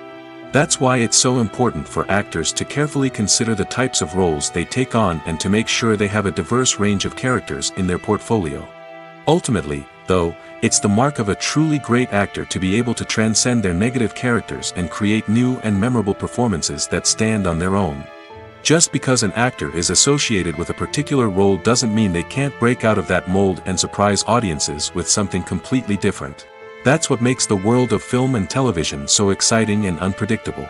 That's why it's so important for actors to carefully consider the types of roles they take on and to make sure they have a diverse range of characters in their portfolio. Ultimately, though, it's the mark of a truly great actor to be able to transcend their negative characters and create new and memorable performances that stand on their own. Just because an actor is associated with a particular role doesn't mean they can't break out of that mold and surprise audiences with something completely different. That's what makes the world of film and television so exciting and unpredictable.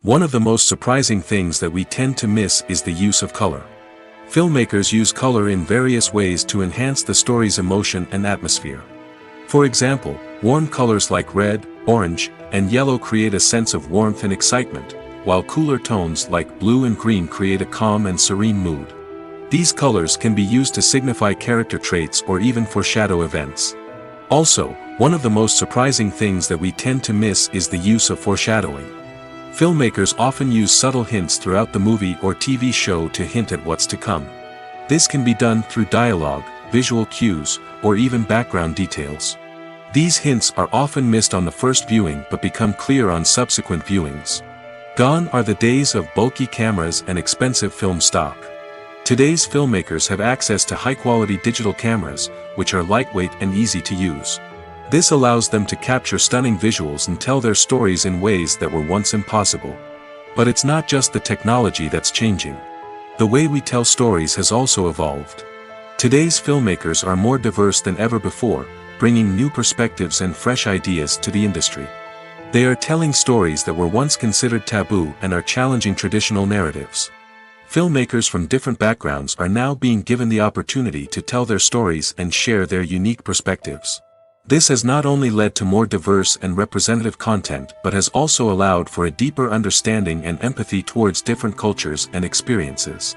One of the most surprising things that we tend to miss is the use of color. Filmmakers use color in various ways to enhance the story's emotion and atmosphere. For example, warm colors like red, orange, and yellow create a sense of warmth and excitement, while cooler tones like blue and green create a calm and serene mood. These colors can be used to signify character traits or even foreshadow events. Also, one of the most surprising things that we tend to miss is the use of foreshadowing. Filmmakers often use subtle hints throughout the movie or TV show to hint at what's to come. This can be done through dialogue, visual cues, or even background details. These hints are often missed on the first viewing but become clear on subsequent viewings. Gone are the days of bulky cameras and expensive film stock. Today's filmmakers have access to high-quality digital cameras, which are lightweight and easy to use. This allows them to capture stunning visuals and tell their stories in ways that were once impossible. But it's not just the technology that's changing. The way we tell stories has also evolved. Today's filmmakers are more diverse than ever before, bringing new perspectives and fresh ideas to the industry. They are telling stories that were once considered taboo and are challenging traditional narratives. Filmmakers from different backgrounds are now being given the opportunity to tell their stories and share their unique perspectives. This has not only led to more diverse and representative content but has also allowed for a deeper understanding and empathy towards different cultures and experiences.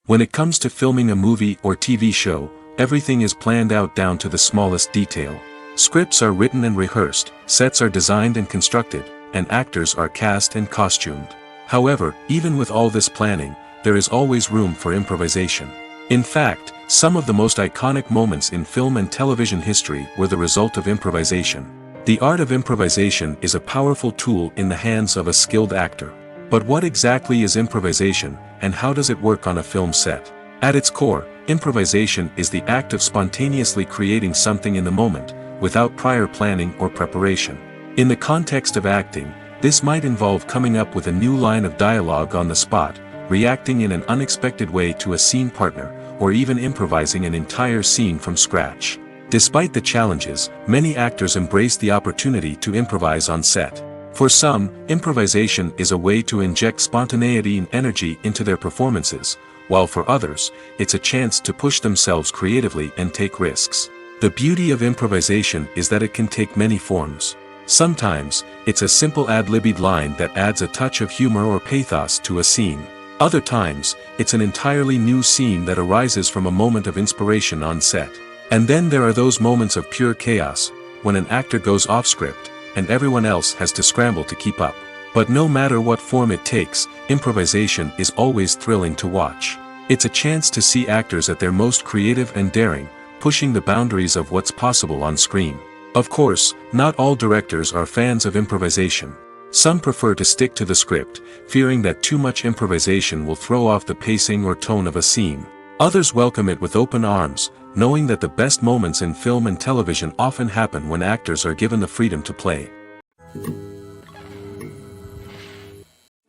When it comes to filming a movie or TV show, everything is planned out down to the smallest detail. Scripts are written and rehearsed, sets are designed and constructed, and actors are cast and costumed. However, even with all this planning, there is always room for improvisation. In fact, some of the most iconic moments in film and television history were the result of improvisation. The art of improvisation is a powerful tool in the hands of a skilled actor. But what exactly is improvisation, and how does it work on a film set? At its core, improvisation is the act of spontaneously creating something in the moment, without prior planning or preparation. In the context of acting, this might involve coming up with a new line of dialogue on the spot, reacting in an unexpected way to a scene partner, or even improvising an entire scene from scratch. Despite the challenges, many actors embrace the opportunity to improvise on set. For some, improvisation is a way to inject spontaneity and energy into their performances, while for others, it's a chance to push themselves creatively and take risks. The beauty of improvisation is that it can take many forms. Sometimes, it's a simple ad-libbed line that adds a touch of humor or pathos to a scene. Other times, it's an entirely new scene that arises from a moment of inspiration on set. And then there are those moments of pure chaos, when an actor goes off script, and everyone else has to scramble to keep up. But no matter what form it takes, improvisation is always thrilling to watch. It's a chance to see actors at their most creative and daring, pushing the boundaries of what's possible on screen. Of course, not all directors are fans of improvisation. Some prefer to stick to the script, fearing that too much improvisation will throw off the pacing or tone of a scene. Others welcome it with open arms, knowing that the best moments in film and television often happen when actors are given the freedom to play.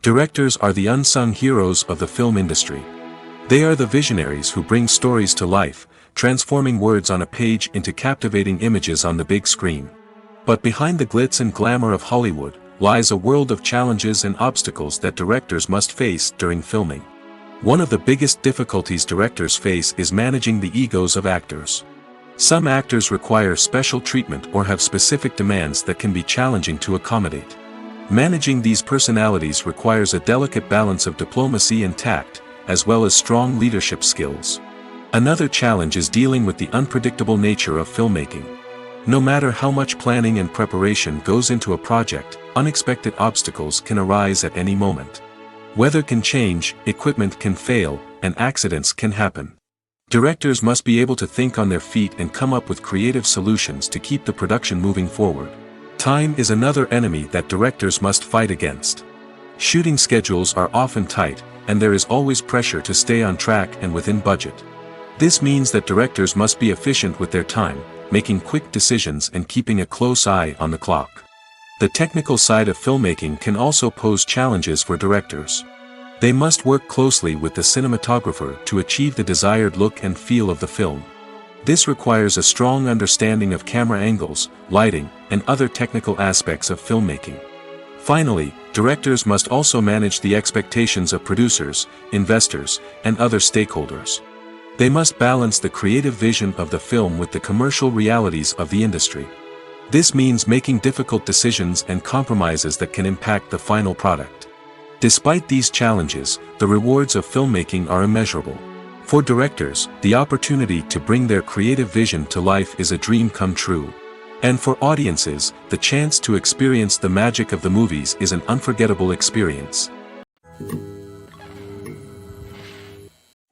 Directors are the unsung heroes of the film industry. They are the visionaries who bring stories to life, transforming words on a page into captivating images on the big screen. But behind the glitz and glamour of Hollywood, lies a world of challenges and obstacles that directors must face during filming. One of the biggest difficulties directors face is managing the egos of actors. Some actors require special treatment or have specific demands that can be challenging to accommodate. Managing these personalities requires a delicate balance of diplomacy and tact, as well as strong leadership skills. Another challenge is dealing with the unpredictable nature of filmmaking. No matter how much planning and preparation goes into a project, unexpected obstacles can arise at any moment. Weather can change, equipment can fail, and accidents can happen. Directors must be able to think on their feet and come up with creative solutions to keep the production moving forward. Time is another enemy that directors must fight against. Shooting schedules are often tight, and there is always pressure to stay on track and within budget. This means that directors must be efficient with their time, making quick decisions and keeping a close eye on the clock. The technical side of filmmaking can also pose challenges for directors. They must work closely with the cinematographer to achieve the desired look and feel of the film. This requires a strong understanding of camera angles, lighting, and other technical aspects of filmmaking. Finally, directors must also manage the expectations of producers, investors, and other stakeholders. They must balance the creative vision of the film with the commercial realities of the industry. This means making difficult decisions and compromises that can impact the final product. Despite these challenges, the rewards of filmmaking are immeasurable. For directors, the opportunity to bring their creative vision to life is a dream come true. And for audiences, the chance to experience the magic of the movies is an unforgettable experience.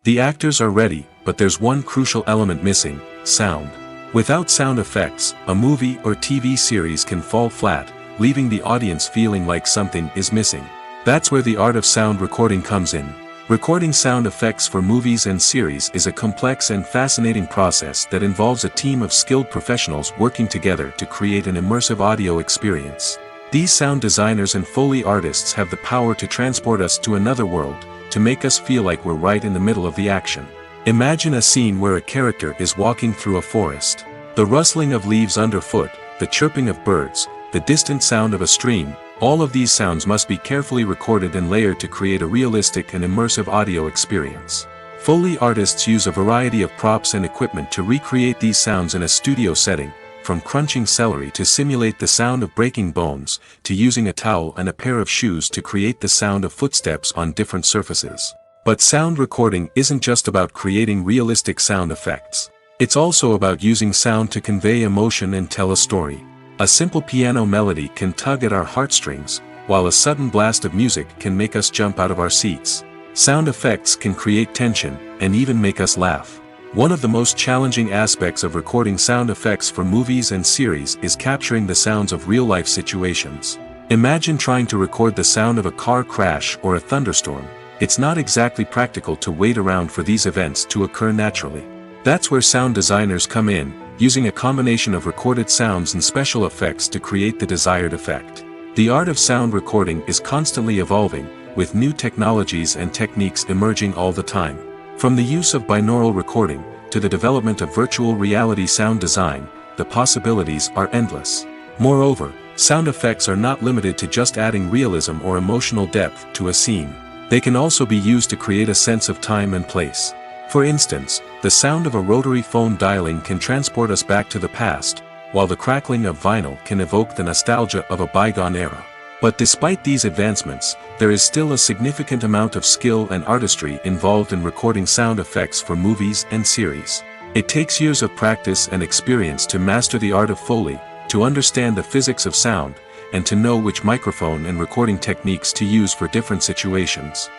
The actors are ready, but there's one crucial element missing: sound. Without sound effects, a movie or TV series can fall flat, leaving the audience feeling like something is missing. That's where the art of sound recording comes in. Recording sound effects for movies and series is a complex and fascinating process that involves a team of skilled professionals working together to create an immersive audio experience. These sound designers and Foley artists have the power to transport us to another world, to make us feel like we're right in the middle of the action. Imagine a scene where a character is walking through a forest. The rustling of leaves underfoot, the chirping of birds, the distant sound of a stream, all of these sounds must be carefully recorded and layered to create a realistic and immersive audio experience. Foley artists use a variety of props and equipment to recreate these sounds in a studio setting, from crunching celery to simulate the sound of breaking bones, to using a towel and a pair of shoes to create the sound of footsteps on different surfaces. But sound recording isn't just about creating realistic sound effects. It's also about using sound to convey emotion and tell a story. A simple piano melody can tug at our heartstrings, while a sudden blast of music can make us jump out of our seats. Sound effects can create tension, and even make us laugh. One of the most challenging aspects of recording sound effects for movies and series is capturing the sounds of real-life situations. Imagine trying to record the sound of a car crash or a thunderstorm. It's not exactly practical to wait around for these events to occur naturally. That's where sound designers come in, using a combination of recorded sounds and special effects to create the desired effect. The art of sound recording is constantly evolving, with new technologies and techniques emerging all the time. From the use of binaural recording, to the development of virtual reality sound design, the possibilities are endless. Moreover, sound effects are not limited to just adding realism or emotional depth to a scene. They can also be used to create a sense of time and place. For instance, the sound of a rotary phone dialing can transport us back to the past, while the crackling of vinyl can evoke the nostalgia of a bygone era. But despite these advancements, there is still a significant amount of skill and artistry involved in recording sound effects for movies and series. It takes years of practice and experience to master the art of Foley, to understand the physics of sound, and to know which microphone and recording techniques to use for different situations.